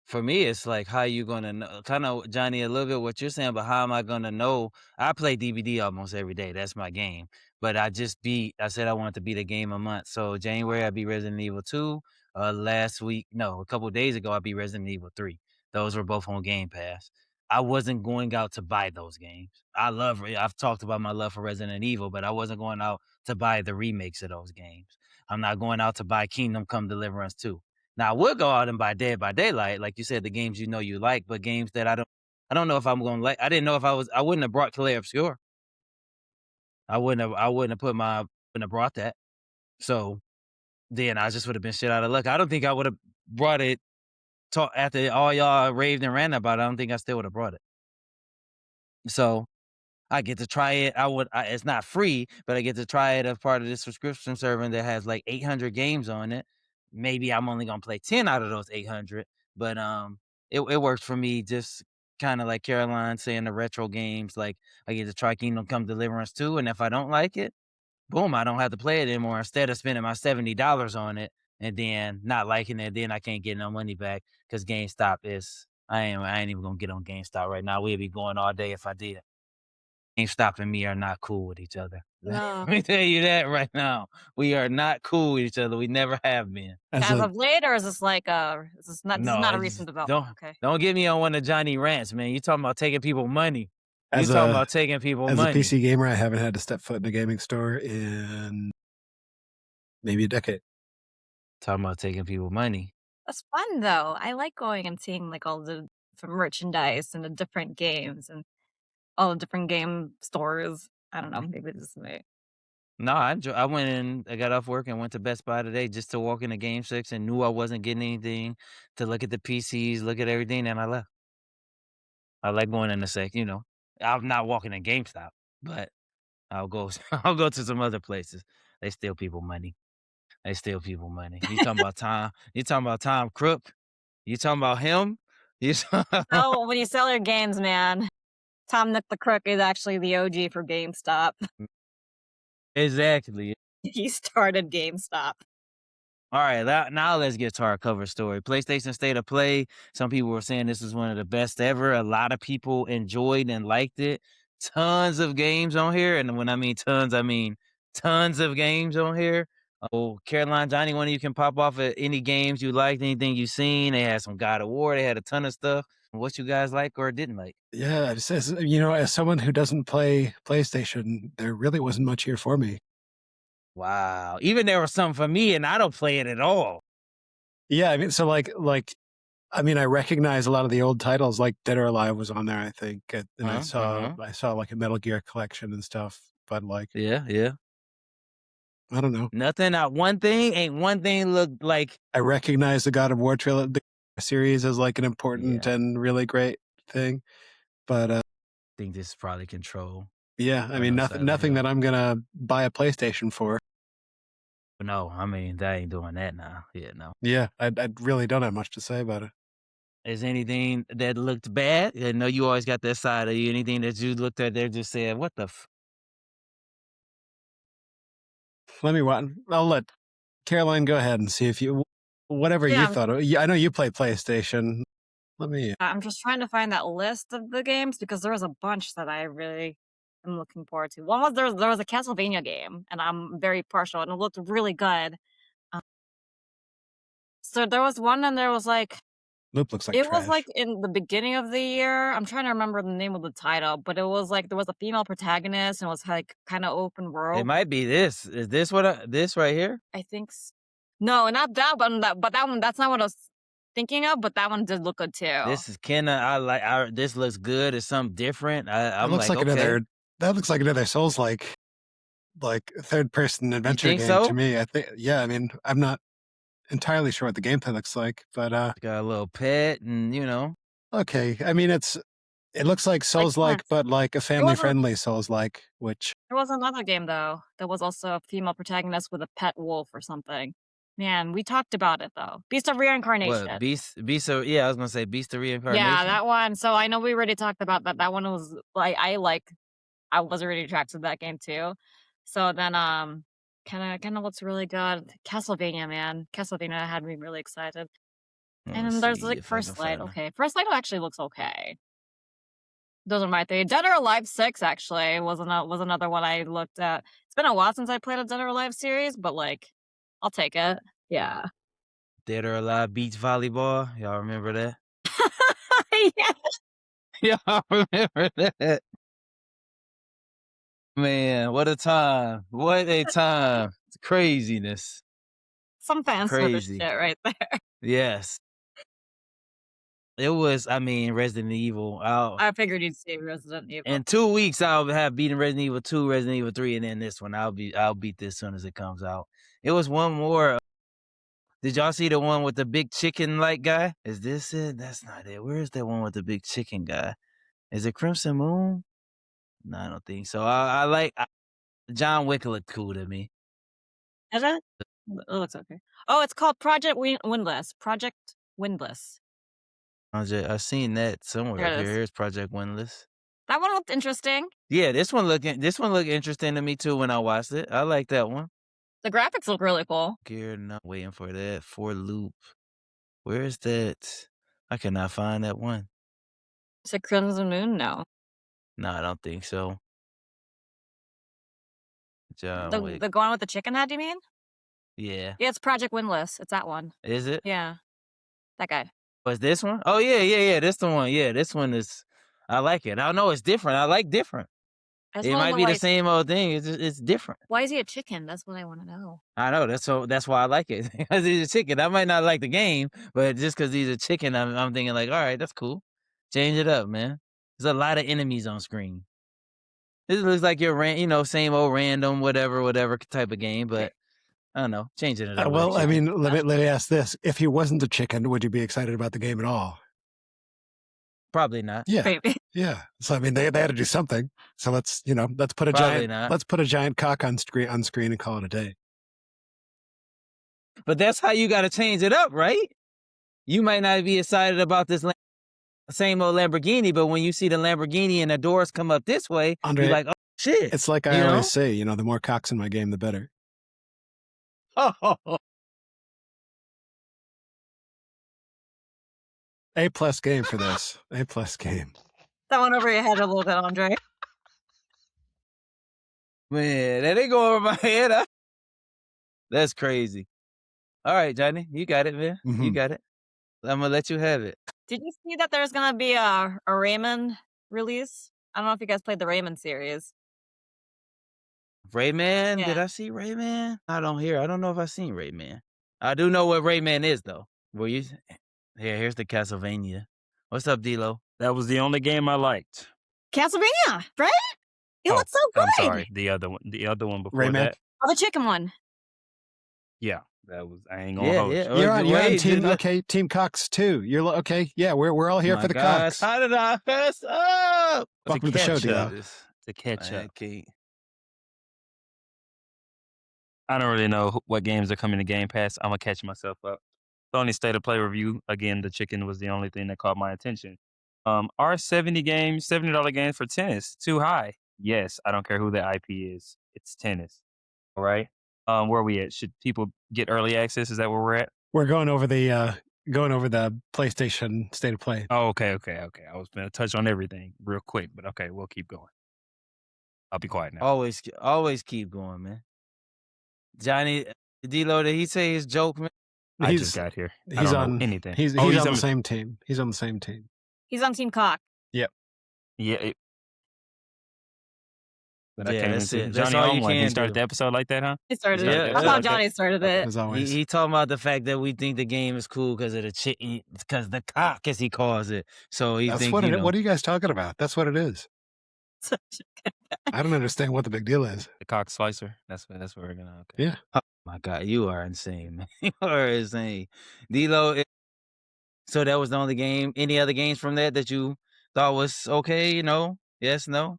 For me, it's like, how you gonna know? Kind of, Johnny, a little bit what you're saying, but how am I gonna know? I play DVD almost every day. That's my game. But I said I wanted to beat a game a month. So January, I beat Resident Evil 2. Last week, no, a couple of days ago, I beat Resident Evil 3. Those were both on Game Pass. I wasn't going out to buy those games. I've talked about my love for Resident Evil, but I wasn't going out to buy the remakes of those games. I'm not going out to buy Kingdom Come Deliverance 2. Now, I would go out and buy Dead by Daylight, like you said, the games you know you like, but games that I don't know if I'm gonna like. I didn't know if I wouldn't have brought Clair Obscure. I wouldn't have brought that. So then I just would have been shit out of luck. I don't think I would have brought it after all y'all raved and ran about it. I don't think I still would have brought it. So I get to try it. It's not free, but I get to try it as part of this subscription service that has like 800 games on it. Maybe I'm only gonna play 10 out of those 800, but it works for me. Just kind of like Caroline saying, the retro games. Like I get to try Kingdom Come Deliverance 2, and if I don't like it, boom, I don't have to play it anymore. Instead of spending my $70 on it and then not liking it, then I can't get no money back because GameStop is. I ain't even gonna get on GameStop right now. We'd be going all day if I did. GameStop and me are not cool with each other. No. Let me tell you that right now. We are not cool with each other. We never have been. As As a of late, or is this like this is No, not a it's recent development? don't Okay. don't get me on one of Johnny rants, man. You talking about taking people money. You as talking a about taking people as a money. PC gamer, I haven't had to step foot in a gaming store in maybe a decade. Talking about taking people money. That's fun though. I like going and seeing like all the different merchandise and the different games and all the different game stores. I don't know. Maybe this is me. No, I went in, I got off work and went to Best Buy today just to walk in the game section, knew I wasn't getting anything, to look at the PCs, look at everything, and I left. I like going in the I'm not walking in GameStop, but I'll go I'll go to some other places. They steal people money. They steal people money. You talking about Tom Crook? You talking about him? You Oh, when you sell your games, man, Tom Nook the Crook is actually the OG for GameStop. Exactly. He started GameStop. All right, now let's get to our cover story. PlayStation State of Play. Some people were saying this is one of the best ever. A lot of people enjoyed and liked it. Tons of games on here, and when I mean tons of games on here. Oh, Caroline, Johnny, one of you can pop off at any games you liked, anything you seen. They had some God of War. They had a ton of stuff. What you guys like or didn't like? Yeah, as someone who doesn't play PlayStation, there really wasn't much here for me. Wow, even there was something for me, and I don't play it at all. Yeah, I mean, so I recognize a lot of the old titles, like Dead or Alive was on there, I think, and I saw like a Metal Gear collection and stuff. But like, Yeah. I don't know. Nothing. Not one thing. Ain't one thing looked like. I recognize the God of War trilogy series as like an important and really great thing, but I think this is probably Control. yeah, I mean, nothing that I'm gonna buy a PlayStation for. No, I mean, they ain't doing that now. Yeah, no. Yeah, I really don't have much to say about it. Is anything that looked bad? I know you always got that side of you. Anything that you looked at there just said, what the I'll let Caroline go ahead and see if whatever you Yeah, thought of. Yeah, I know you play PlayStation. Let me. I'm just trying to find that list of the games because there was a bunch that I really am looking forward to. One was there was a Castlevania game, and I'm very partial, and it looked really good. Um, so there was one, and there was like Loop looks like it was trash. like in the beginning of the year. I'm trying to remember the name of the title, but it was like there was a female protagonist, and it was like kind of open It world. might be this. Is this this right here? I think. No, not that one. But that one. That's not what I was thinking of. But that one did look good too. This is this looks good. It's something different. I'm looks like okay. That looks like another Souls like third person adventure think game so? to me. I think. Yeah, I mean, I'm not entirely sure what the gameplay looks like, but Got a little pet and okay. I mean, it looks like Souls like, but like a family friendly Souls like, which There was another game though. There was also a female protagonist with a pet wolf or something. Man, we talked about it though. Beast of Reincarnation. What Beast of I was gonna say Beast of Reincarnation. Yeah, that one. So I know we already talked about that. That one was like I was already attracted to that game too. So then kinda looks really good. Castlevania, man. Castlevania had me really excited. And then there's like First Light. Okay. First Light actually looks okay. Those are my three. Dead or Alive 6 actually was another one I looked at. It's been a while since I played a Dead or Alive series, but like I'll take it. Yeah. Dead or Alive Beach Volleyball. Y'all remember that? Yeah. Y'all remember that? Man, what a time. What a time. It's craziness. Some fan service Crazy. shit right there. Yes. It was, Resident Evil. I figured you'd say Resident Evil. In 2 weeks, I'll have beaten Resident Evil 2, Resident Evil 3, and then this one. I'll beat this as soon as it comes out. It was one more. Did y'all see the one with the big chicken like guy? Is this it? That's not it. Where is that one with the big chicken guy? Is it Crimson Moon? No, I don't think so. I like John Wick looked cool to me. Is it? It looks okay. Oh, it's called Project Windless. Project Windless. I've seen that somewhere up here. Here's Project Windless. That one looked interesting. Yeah, this one looked interesting to me too when I watched it. I like that one. The graphics look really cool. Gear, not waiting for that. For Loop. Where is that? I cannot find that one. Is it Crimson Moon? No. No, I don't think so. John Wick. The one with the chicken head, you mean? Yeah. Yeah, it's Project Windless. It's that one. Is it? Yeah. That guy. Was this one? Oh yeah. This the one. Yeah, this one is. I like it. I know it's different. I like different. It might be the same old thing. It's different. Why is he a chicken? That's what I want to know. I know. That's why I like it. Because he's a chicken. I might not like the game, but just because he's a chicken, I'm thinking like, all right, that's cool. Change it up, man. There's a lot of enemies on screen. This looks like your same old random whatever type of game, but I don't know, changing it up. Well, I mean, let me ask this: if he wasn't a chicken, would you be excited about the game at all? Probably not. Yeah, Maybe. yeah. So I mean, they had to do something. So let's put a giant cock on screen and call it a day. But that's how you got to change it up, right? You might not be excited about this same old Lamborghini, but when you see the Lamborghini and the doors come up this way, Andre, you're like, oh shit. It's like I always say, the more cocks in my game, the better. A+ game for this. A+ game. That went over your head a little bit, Andre. Man, that ain't go over my head. Huh? That's crazy. All right, Johnny, you got it, man. Mm-hmm. You got it. I'm gonna let you have it. Did you see that there's gonna be a Rayman release? I don't know if you guys played the Rayman series. Rayman? Yeah. Did I see Rayman? I don't know if I've seen Rayman. I do know what Rayman is though. Here's the Castlevania. What's up, D-Lo? That was the only game I liked. Castlevania, right? It looks so good. I'm sorry, the other one before Rayman? that. Oh, the chicken one. Yeah, that was. I ain't gonna hold you. You're on team. Team Cox too. You're okay. Yeah, we're all here for the Cox. How did I mess up? Welcome to the show, Dio. To catch up. Okay. I don't really know what games are coming to Game Pass. I'm gonna catch myself up. Sony State of Play review. Again, the chicken was the only thing that caught my attention. Are $70 games for tennis too high? Yes, I don't care who the IP is. It's tennis. All right. Where are we at? Should people get early access? Is that where we're at? We're going over the PlayStation State of Play. Oh, okay. I was gonna touch on everything real quick, but okay, we'll keep going. I'll be quiet now. Always keep going, man. Johnny D-Lo, did he say his joke, man? I just got here. He's on anything. He's on the same team. He's on the same team. He's on Team Cock. Yep. Yeah. That's it. Johnny all you can can he started the episode like that, huh? He started it. I thought Johnny started it. As always. He talking about the fact that we think the game is cool because of because the cock, as he calls it. So he thinks, what are you guys talking about? That's what it is. I don't understand what the big deal is. The cock slicer. That's what we're gonna. Okay. Yeah. Oh my God, you are insane, man. You are insane. D-Lo, so that was the only game. Any other games from that you thought was okay? Yes, no?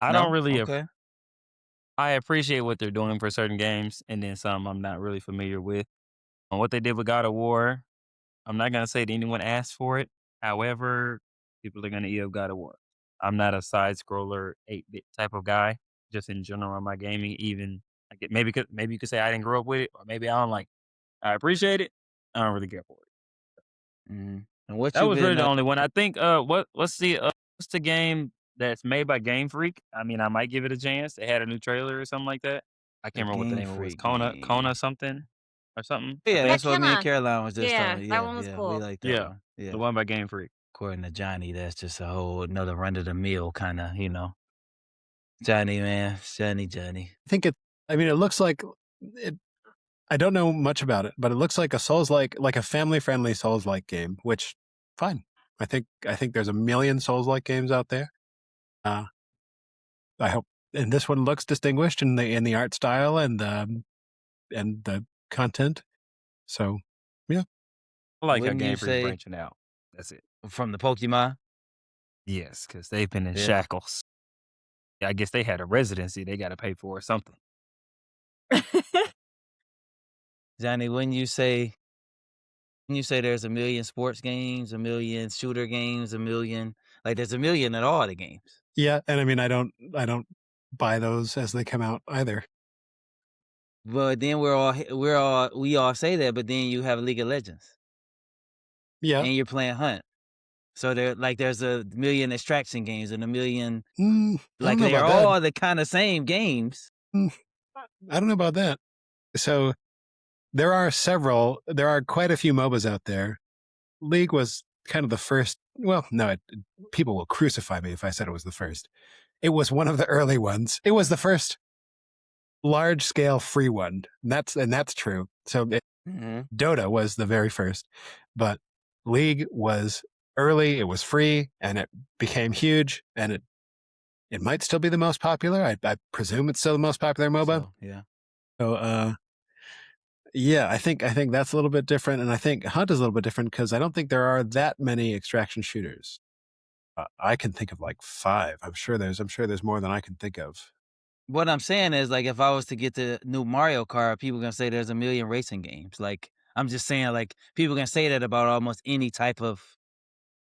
I don't really. Okay. I appreciate what they're doing for certain games, and then some I'm not really familiar with. On what they did with God of War, I'm not gonna say that anyone asked for it. However, people are gonna eat up God of War. I'm not a side scroller 8-bit type of guy. Just in general on my gaming, even maybe you could say I didn't grow up with it, or maybe I don't like. I appreciate it. I don't really care for it. Mm-hmm. And what that was really the only one. I think. What's the game that's made by Game Freak? I mean, I might give it a chance. They had a new trailer or something like that. I can't remember what the name was. Kona something or something. Yeah, that's what me and Caroline was just talking. Yeah, that one was cool. We like that Yeah, one. Yeah, the one by Game Freak. According to Johnny, that's just a whole another run of the mill kind of, Johnny, man. Johnny. I think it looks like it. I don't know much about it, but it looks like a Souls-like a family-friendly Souls-like game, which fine. I think there's a million Souls-like games out there. I hope, and this one looks distinguished in the art style and the content. So, yeah. I like how Game Freak branching out. That's it. From the Pokemon? Yes, because they've been in shackles. I guess they had a residency they got to pay for or something. Johnny, when you say there's a million sports games, a million shooter games, a million, there's a million in all the games. Yeah, and I mean, I don't buy those as they come out either. But then we all say that, but then you have League of Legends. Yeah. And you're playing Hunt. So there's a million extraction games and a million I don't like know they're about that. all the kind of same games. I don't know about that. So there are quite a few MOBAs out there. League was kind of the first. Well, no, people will crucify me if I said it was the first. It was one of the early ones. It was the first large scale free one. That's true. So Dota was the very first, but League was early. It was free, and it became huge. And it might still be the most popular. I presume it's still the most popular MOBA. So, yeah. So yeah, I think that's a little bit different, and I think Hunt is a little bit different because I don't think there are that many extraction shooters. I can think of like 5. I'm sure there's more than I can think of. What I'm saying is, like, if I was to get the new Mario Kart, people gonna say there's a million racing games. Like, I'm just saying, like, people can say that about almost any type of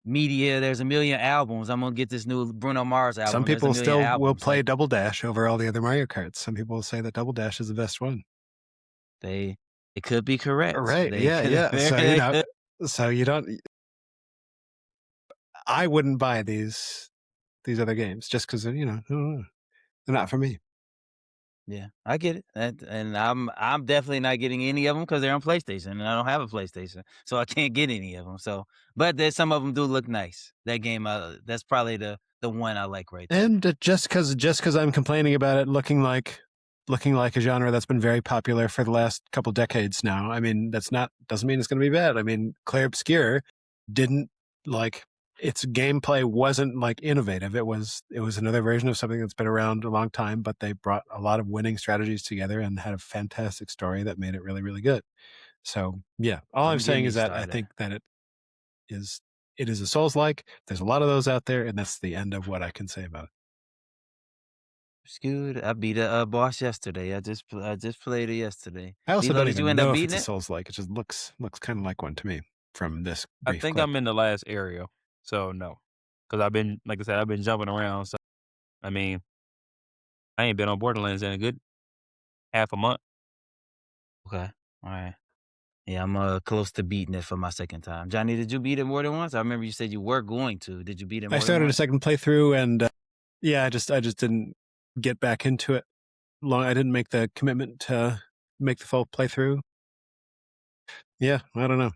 media. There's a million albums. I'm gonna get this new Bruno Mars album. Some There's a people million still will albums. play Like, Double Dash over all the other Mario Karts. Some people will say that Double Dash is the best one. it could be correct. Right? They Yeah, could yeah. So very- so you don't. I wouldn't buy these other games just because they're not for me. Yeah, I get it, and I'm definitely not getting any of them because they're on PlayStation, and I don't have a PlayStation, so I can't get any of them. So, but there's some of them do look nice. That game, that's probably the one I like right there. And just because I'm complaining about it looking like a genre that's been very popular for the last couple decades now, I mean doesn't mean it's going to be bad. I mean, Clair Obscur didn't like its gameplay wasn't like innovative. It was another version of something that's been around a long time, but they brought a lot of winning strategies together and had a fantastic story that made it really, really good. So yeah, all I'm saying is that I think that it is a Souls-like. There's a lot of those out there, and that's the end of what I can say about it. It's good. I beat a boss yesterday. I just played it yesterday. I also Lilo, don't did you even end up know if beating it's a it? Souls-like. It just looks kind of like one to me from this I brief think clip. I'm in the last area, so no, because I've been, like I said, I've been jumping around. So I mean, I ain't been on Borderlands in a good half a month. Okay, all right. Yeah, I'm close to beating it for my second time. Johnny, did you beat it more than once? I remember you said you were going to. Did you beat it more I than started a once? second playthrough, and yeah, I just didn't get back into it. I didn't make the commitment to make the full playthrough. Yeah, I don't know.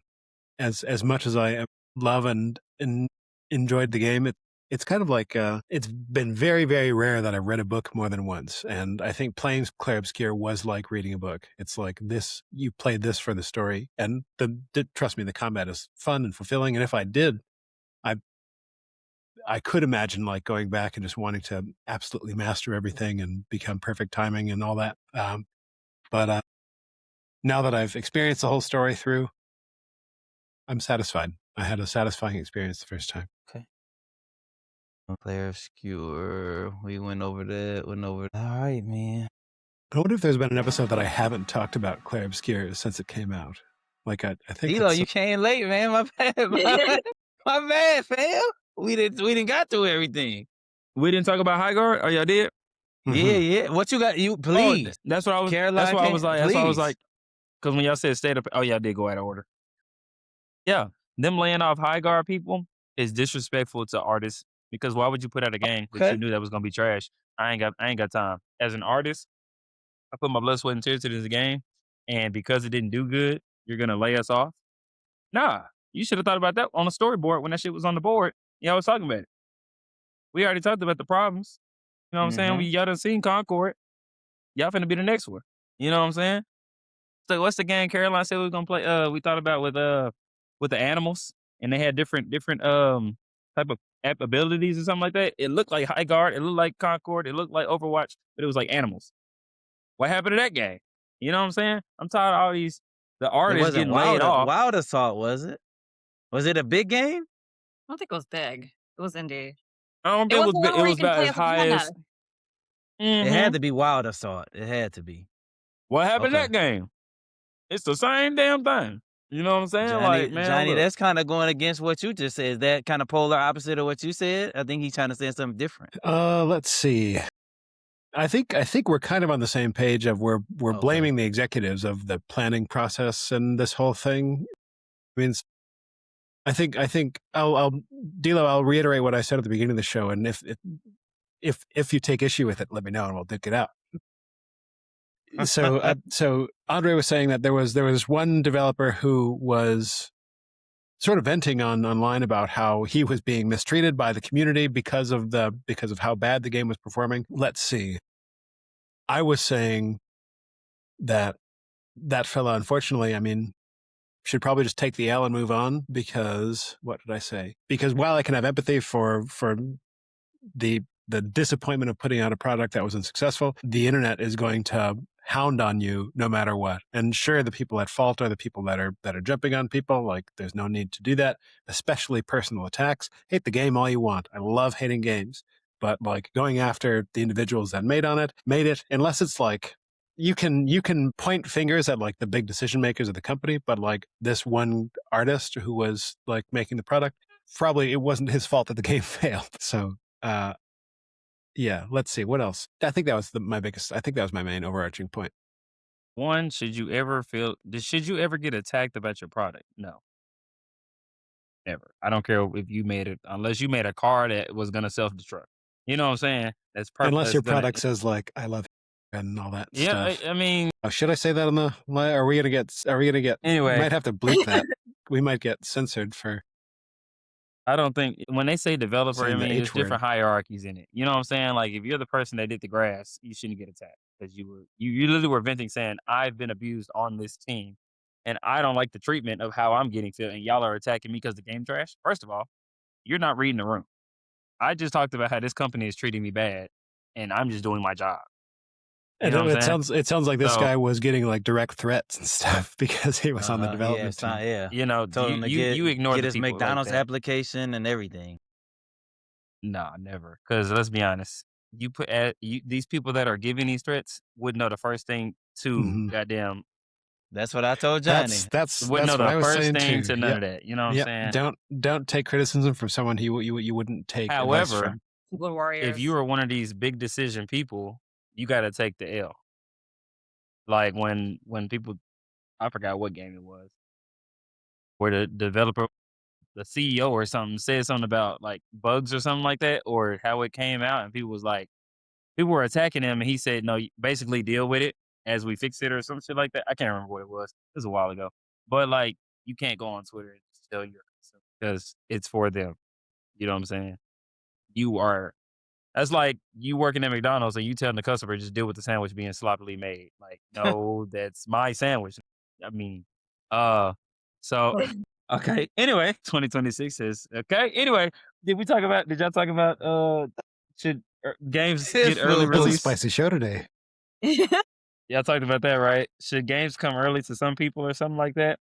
As much as I love and enjoyed the game, it's kind of like it's been very, very rare that I've read a book more than once, and I think playing Clair Obscur was like reading a book. It's like this: you played this for the story, and trust me, the combat is fun and fulfilling. And if I did, I could imagine like going back and just wanting to absolutely master everything and become perfect timing and all that. But now that I've experienced the whole story through, I'm satisfied. I had a satisfying experience the first time. Okay. Clair Obscur. We went over that. All right, man. I wonder if there's been an episode that I haven't talked about Clair Obscur since it came out. Like I think Lilo, you came late, man. My bad. My bad, fam. We didn't got through everything. We didn't talk about High Guard. Oh, y'all did? Yeah. What you got? You please. Oh, that's what I was. Caroline that's why I was came- like. That's why I was please. like. Because when y'all said state of, oh yeah, I did go out of order. Yeah, them laying off High Guard people is disrespectful to artists. Because why would you put out a game that Okay. you knew that was gonna be trash? I ain't got time. As an artist, I put my blood, sweat, and tears into this game, and because it didn't do good, you're gonna lay us off? Nah, you should have thought about that on the storyboard when that shit was on the board. Y'all was talking about it. We already talked about the problems. You know what I'm saying? Y'all done seen Concord. Y'all finna be the next one. You know what I'm saying? So what's the game Caroline said we was gonna play? We thought about with the animals, and they had different type of abilities or something like that. It looked like High Guard, it looked like Concord, it looked like Overwatch, but it was like animals. What happened to that game? You know what I'm saying? I'm tired of all these the It artists wasn't getting laid off. Wild Assault, was it? Was it a big game? I don't think it was big. It was indie. I don't It think was the one it where you was can about play as as a high panda. as. It Mhm. had to be Wild Assault. It had to be. What happened to Okay. that game? It's the same damn thing. You know what I'm saying? Johnny, Like, man, look. that's kind of going against what you just said. Is that kind of polar opposite of what you said? I think he's trying to say something different. Let's see. I think we're kind of on the same page of we're Okay. blaming the executives of the planning process and this whole thing. I mean, think I'll Dilo, I'll reiterate what I said at the beginning of the show, and if you take issue with it, let me know and we'll duke it out. So Andre was saying that there was one developer who was sort of venting online about how he was being mistreated by the community because of how bad the game was performing. Let's see. I was saying that fella, unfortunately, I mean, should probably just take the L and move on, because what did I say? Because while I can have empathy for the disappointment of putting out a product that was unsuccessful, the internet is going to hound on you no matter what. And sure, the people at fault are the people that are jumping on people. Like, there's no need to do that, especially personal attacks. Hate the game all you want. I love hating games, but like going after the individuals that made it, unless it's like you can point fingers at like the big decision makers of the company, but like this one artist who was like making the product, probably it wasn't his fault that the game failed. So yeah, let's see. What else? I think that was my main overarching point. One, should you ever get attacked about your product? No. Never. I don't care if you made it, unless you made a car that was going to self-destruct. You know what I'm saying? That's perfect. Unless your product says like, I love and all that stuff. I mean, should I say that on the, are we going to get, anyway, we might have to bleep that. We might get censored for. I don't think, when they say developer, saying I the mean, there's H word. different hierarchies in it. You know what I'm saying? Like, if you're the person that did the grass, you shouldn't get attacked, because you literally were venting saying, I've been abused on this team and I don't like the treatment of how I'm getting feel, and y'all are attacking me because the game trash. First of all, you're not reading the room. I just talked about how this company is treating me bad, and I'm just doing my job. You know what I'm saying? It sounds like this guy was getting like direct threats and stuff because he was on the development team. Yeah. You know, Told him to you ignore get the his people McDonald's like that. application and everything. Nah, never. Because let's be honest, these people that are giving these threats would know the first thing to goddamn. That's what I told Johnny. That's wouldn't know what I the was first saying thing too. to none of that. You know what I'm saying? Don't take criticism from someone you wouldn't take advice However, from. Keyboard warriors. if you are one of these big decision people, you got to take the L. Like when people, I forgot what game it was, where the developer, the CEO or something, said something about like bugs or something like that, or how it came out, and people were attacking him, and he said, no, basically deal with it as we fix it or some shit like that. I can't remember what it was. It was a while ago. But like, you can't go on Twitter and just tell your consumer, because it's for them. You know what I'm saying? That's like you working at McDonald's and you telling the customer, just deal with the sandwich being sloppily made. Like, no, that's my sandwich. I mean, so okay. Anyway, 2026 is okay. Anyway, did y'all talk about should games get early It was a release? spicy show today. Y'all talked about that, right? Should games come early to some people or something like that?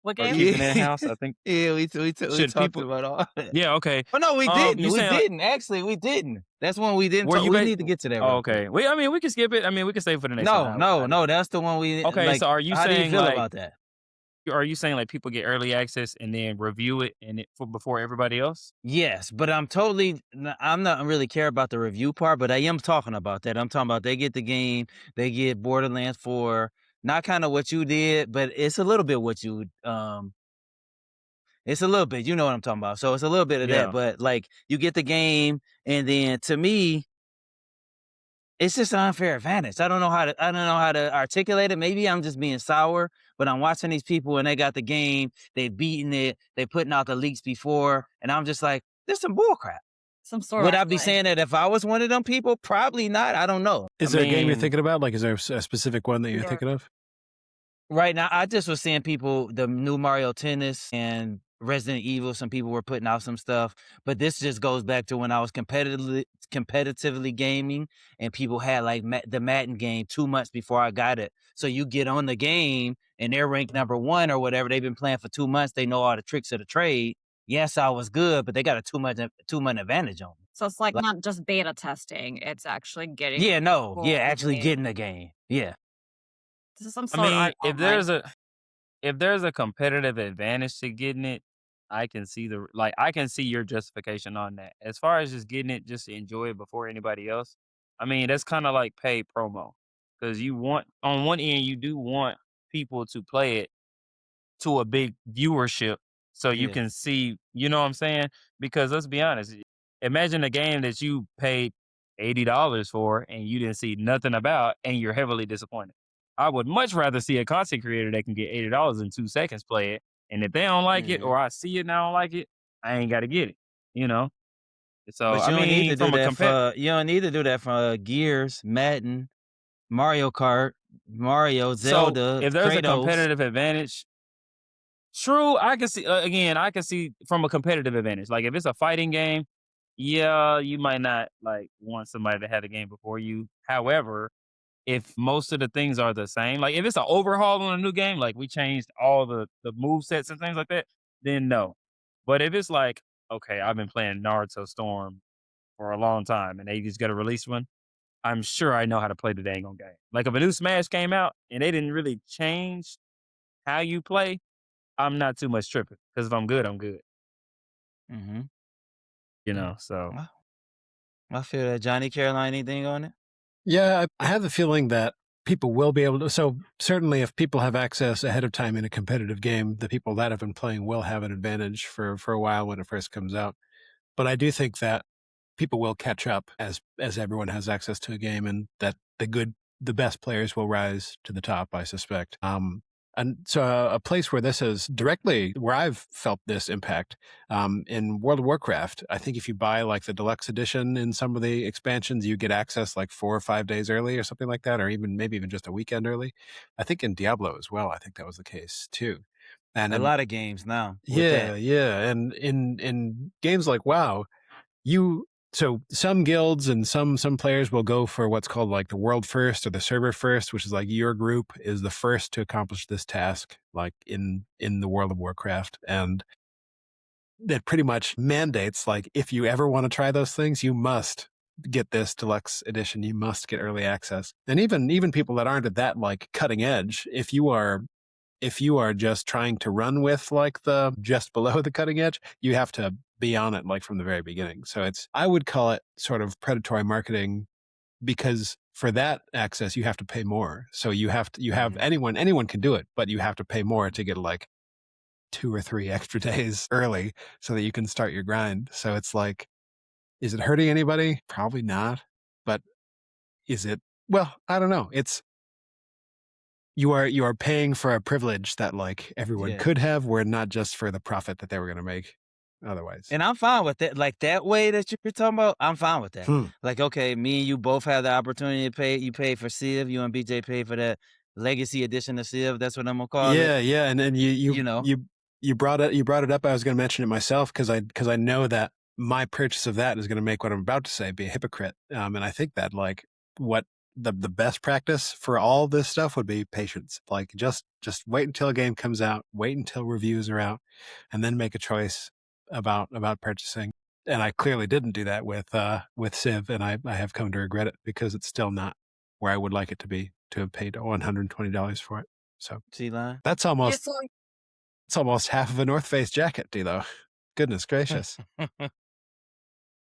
What Or game? keeping it in-house, I think. Yeah, we talked people- about all that. Yeah, okay. Oh no, we didn't. you We saying, like- didn't. Actually, we didn't. That's one we didn't. Were talk- you we ba- need to get to that. Oh, real okay. quick. I mean, we can skip it. I mean, we can save it for the next one. No. That's the one we. Okay, like, so are you how do you saying, feel like, about that? Are you saying like people get early access and then review it before everybody else? Yes, but I'm not really care about the review part, but I am talking about that. I'm talking about they get the game, they get Borderlands 4, not kind of what you did, but it's a little bit what you it's a little bit, you know what I'm talking about. So it's a little bit of Yeah. that, but like you get the game, and then to me, it's just an unfair advantage. I don't know how to articulate it. Maybe I'm just being sour, but I'm watching these people and they got the game, they beating it, they putting out the leaks before, and I'm just like, this some bullcrap. Some sort. Would I be saying that if I was one of them people? Probably not. I don't know. Is there a game you're thinking about? Like, is there a specific one that you're Yeah. thinking of? Right now, I just was seeing people, the new Mario Tennis and Resident Evil, some people were putting out some stuff, but this just goes back to when I was competitively gaming, and people had like the Madden game 2 months before I got it. So you get on the game and they're ranked number 1 or whatever. They've been playing for 2 months. They know all the tricks of the trade. Yes, I was good, but they got a 2-month advantage on me. So it's like not just beta testing; it's actually getting. Yeah, no, full yeah, actually game. getting the game. Yeah. This is some I sort of mean, art form, if there's a competitive advantage to getting it, I can see I can see your justification on that. As far as just getting it just to enjoy it before anybody else, I mean, that's kind of like paid promo, because on one end you do want people to play it to a big viewership, so you Yeah. can see, you know what I'm saying? Because let's be honest, imagine a game that you paid $80 for and you didn't see nothing about and you're heavily disappointed. I would much rather see a content creator that can get $80 in 2 seconds play it. And if they don't like it Mhm. or I see it and I don't like it, I ain't got to get it, you know? So, But I you don't need mean, to do from a that for Gears, Madden, Mario Kart, Mario, so Zelda, if there's a Kratos. competitive advantage, true, I can see, again, I can see from a competitive advantage. Like if it's a fighting game, yeah, you might not like want somebody to have the game before you. However, if most of the things are the same, like if it's an overhaul on a new game, like we changed all the move sets and things like that, then no. But if it's like, okay, I've been playing Naruto Storm for a long time and they just got to release one, I'm sure I know how to play the dang on game. Like if a new Smash came out and they didn't really change how you play, I'm not too much tripping because if I'm good, I'm good. Mhm. You Yeah. know, so I I feel that. Johnny Caroline, anything on it? Yeah, I have the feeling that people will be able to. So certainly, if people have access ahead of time in a competitive game, the people that have been playing will have an advantage for a while when it first comes out. But I do think that people will catch up as everyone has access to a game, and that the best players will rise to the top, I suspect. And so a place where this is directly where I've felt this impact in World of Warcraft. I think if you buy like the deluxe edition in some of the expansions, you get access like 4 or 5 days early or something like that, or maybe even just a weekend early. I think in Diablo as well. I think that was the case too. And A in, lot of games now with yeah, that. yeah, and in games like WoW, you so some guilds and some players will go for what's called like the world first or the server first, which is like your group is the first to accomplish this task, like in the World of Warcraft, and that pretty much mandates like if you ever want to try those things, you must get this deluxe edition, you must get early access. And even people that aren't at that like cutting edge, if you are just trying to run with like the just below the cutting edge, you have to be on it like from the very beginning. So I would call it sort of predatory marketing because for that access you have to pay more. So you have Mhm. anyone can do it, but you have to pay more to get like 2 or 3 extra days early so that you can start your grind. So it's like, is it hurting anybody? Probably not. But is it? Well, I don't know. It's you are paying for a privilege that like everyone Yeah. could have, were it not just for the profit that they were going to make otherwise. And I'm fine with that. Like that way that you're talking about, I'm fine with that. Hmm. Like, okay, me and you both have the opportunity to pay. You pay for Civ, you and BJ pay for that legacy edition of Civ. That's what I'm gonna call it. Yeah, yeah, and then You know. you brought it up. I was going to mention it myself because I know that my purchase of that is going to make what I'm about to say be a hypocrite. And I think that like what the best practice for all this stuff would be patience. Like just wait until a game comes out, wait until reviews are out, and then make a choice about purchasing. And I clearly didn't do that with Civ, and I have come to regret it because it's still not where I would like it to be to have paid $120 for it. So T-Line. that's Yeah, almost so it's almost half of a North Face jacket, D'Lo. Goodness gracious.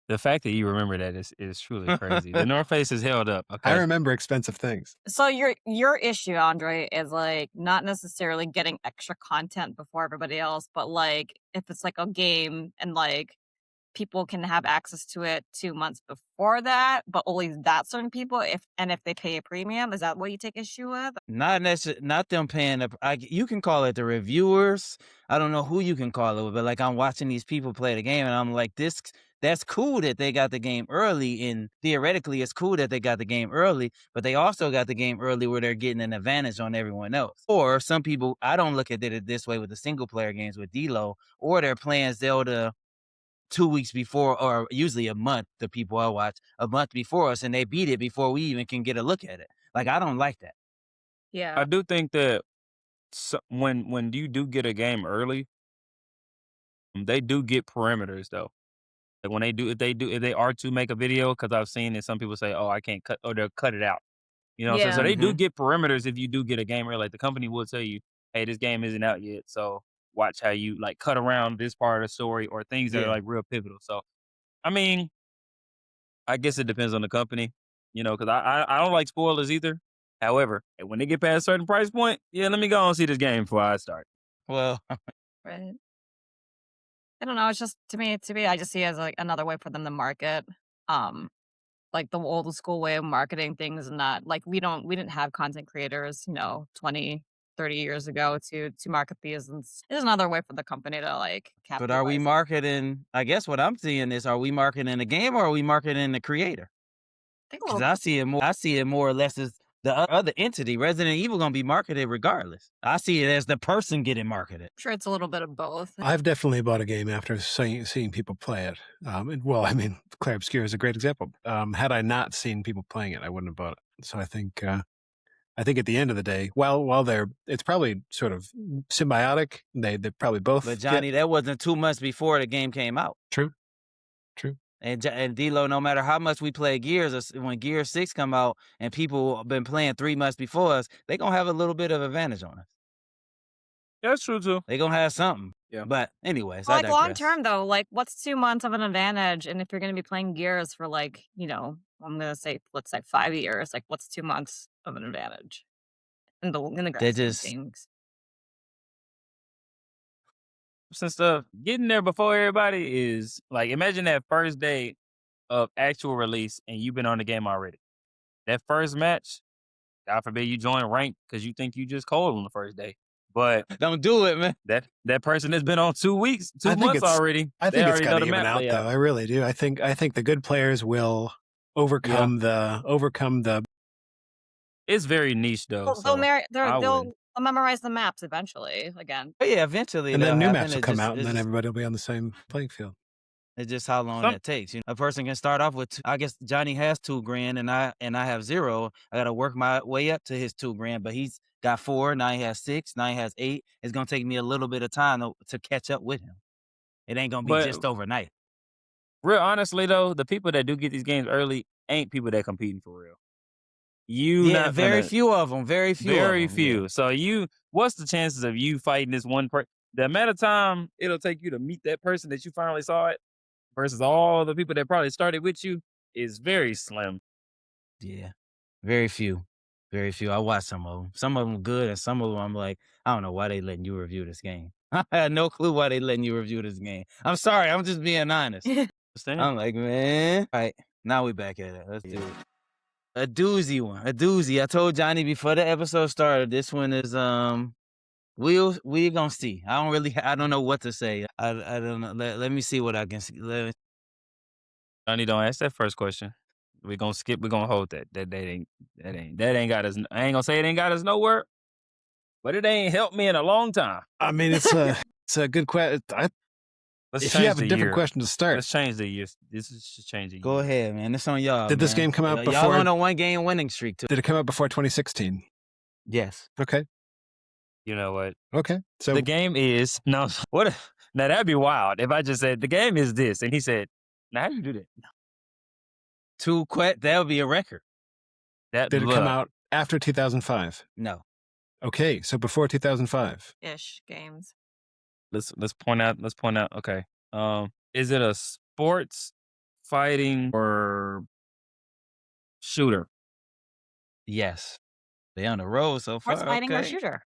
the fact that you remember that is truly crazy. The North Face is held up. I Okay. remember expensive things. so your issue, Andre, is like not necessarily getting extra content before everybody else, but like if it's like a game and like people can have access to it 2 months before that, but only that certain people if they pay a premium, is that what you take issue with? Not not them paying the. You can call it the reviewers. I don't know who you can call it, but like I'm watching these people play the game, and I'm like, this. That's cool that they got the game early, and theoretically, it's cool that they got the game early. But they also got the game early where they're getting an advantage on everyone else. Or some people, I don't look at it this way with the single player games with D'Lo, or they're playing Zelda 2 weeks before, or usually a month. The people I watch a month before us, and they beat it before we even can get a look at it. Like I don't like that. Yeah. I do think that when you do get a game early, they do get parameters though. Like when if they are to make a video, because I've seen that some people say, "Oh, I can't cut," or they'll cut it out. You know, so Yeah. they do Mhm. get parameters if you do get a game early. Like the company will tell you, "Hey, this game isn't out yet, so watch how you like cut around this part of the story or things that are Yeah. like real pivotal." So, I mean, I guess it depends on the company, you know, because I don't like spoilers either. However, when they get past a certain price point, yeah, let me go and see this game before I start. Well, Right. I don't know. It's just to me, I just see it as like another way for them to market. Um, like the old school way of marketing things, and not like we didn't have content creators, 20, 30 years ago to market these. And it's another way for the company to like But are we capitalize. marketing? I guess what I'm seeing is, are we marketing the game or are we marketing the creator? I think a Because little. I see it more or less as the other entity. Resident Evil gonna be marketed regardless. I see it as the person getting marketed. I'm sure it's a little bit of both. I've definitely bought a game after seeing people play it. Well, I mean, Clair Obscur is a great example. Had I not seen people playing it, I wouldn't have bought it. So I think at the end of the day, while it's probably sort of symbiotic. They probably both. But Johnny, that wasn't 2 months before the game came out. True. And D-Lo, no matter how much we play Gears, when Gears 6 come out and people been playing 3 months before us, they gonna have a little bit of advantage on us. That's true too. They gonna have something. Yeah. But anyways, Well, I like long digress. term though, like what's 2 months of an advantage? And if you're going to be playing Gears for like, I'm going to say, let's say 5 years, like what's 2 months of an advantage in the grand scheme of just- things? Some stuff getting there before everybody is like, imagine that first day of actual release and you've been on the game already. That first match, God forbid you join rank because you think you just cold on the first day. But Don't do it, man. that person has been on 2 weeks, I 2 think months it's- already. I They think it's already got know to the even map out layout. though. I really do. I think the good players will overcome the. It's very niche though. Well, So I they'll wouldn't. memorize the maps eventually again. But yeah, eventually. And then that'll new happen. maps will It's come just- out, and it's then just- everybody will be on the same playing field. It's just how long Some- that takes. A person can start off with, I guess Johnny has $2,000 and I have 0. I got to work my way up to his $2,000, but he's got 4. Now he has 6. Now he has 8. It's gonna take me a little bit of time to catch up with him. It ain't gonna be But- just overnight. Real honestly though, the people that do get these games early ain't people that competing for real. Yeah, very few of them. Very few. Very of 'em, few. yeah. So what's the chances of you fighting this one person? The amount of time it'll take you to meet that person that you finally saw it versus all the people that probably started with you is very slim. Yeah, very few. Very few. I watched some of them. Some of them good, and some of them I'm like, I don't know why they letting you review this game. I had no clue why they letting you review this game. I'm sorry. I'm just being honest. Understand? I'm like, man. All right, now we back at it. Let's do it. A doozy one. A doozy. I told Johnny before the episode started, this one is we gonna see. I don't know what to say. I don't know. Let me see what I can see. Johnny, don't ask that first question. We're gonna skip. We're gonna hold that. That ain't got us. I ain't gonna say it ain't got us nowhere, but it ain't helped me in a long time. I mean, it's a good question. Let's If change you have a the different year. question to start, Let's change the year. This is just changing. Go ahead, man. It's on y'all. Did this man. game come out Y'all before- on a 1-game winning streak too? did it come out before 2016? Yes. Okay. You know what? Okay. So The game is no. What? Now that'd be wild if I just said the game is this, and he said, "Now how do you do that?" That would be a record. did it come out after 2005? No. Okay, so before 2005. Ish games. Let's point out. Okay. Is it a sports, fighting, or shooter? Yes. They on the road so far. Sports fighting or okay. shooter.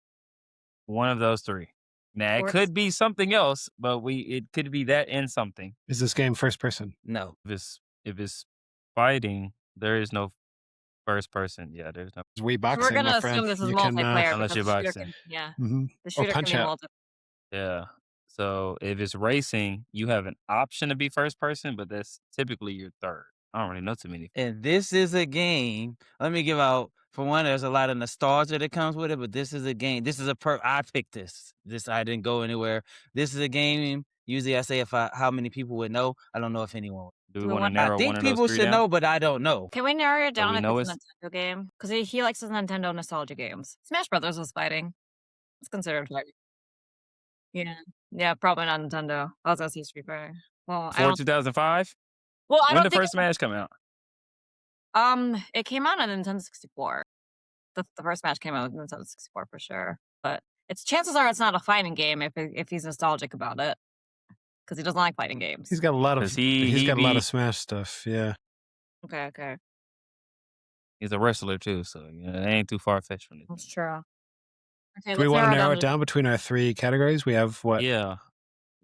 One of those three. Now Sports. it could be something else, but it could be that and something. Is this game first person? No. If it's fighting, there is no first person. Yeah, there's no. It's Wii So boxing. we're gonna my friend. assume this is You can, multiplayer unless because you're the shooter boxing. can, yeah, mhm. the shooter can be Punch-Out. multiplayer. Yeah. So if it's racing, you have an option to be first person, but that's typically your third. I don't really know too many. And this is a game. Let me give out, for one, there's a lot of nostalgia that comes with it, but this is a game. This is I picked this. I didn't go anywhere. This is a game. Usually I say how many people would know. I don't know if anyone would. Do we Well, want to what- I narrow I think one of those people three should down? know, but I don't know. Can we narrow it down we if know it's a Nintendo game? Because he likes his Nintendo nostalgia games. Smash Brothers was fighting. It's considered fighting. Yeah, probably not Nintendo. I was gonna say Street Fighter. Well, I Before don't. 2005? Well, I When don't did think first Smash come out? it came out on Nintendo 64. The first match came out on Nintendo 64 for sure. But chances are it's not a fighting game if he's nostalgic about it, because he doesn't like fighting games. He's got a lot of. 'Cause he He's got a lot be- of Smash stuff. Yeah. Okay, He's a wrestler too, so it ain't too far fetched from that's this. true. Okay, Do we let's want to narrow it to- down between our three categories? We have what? Yeah.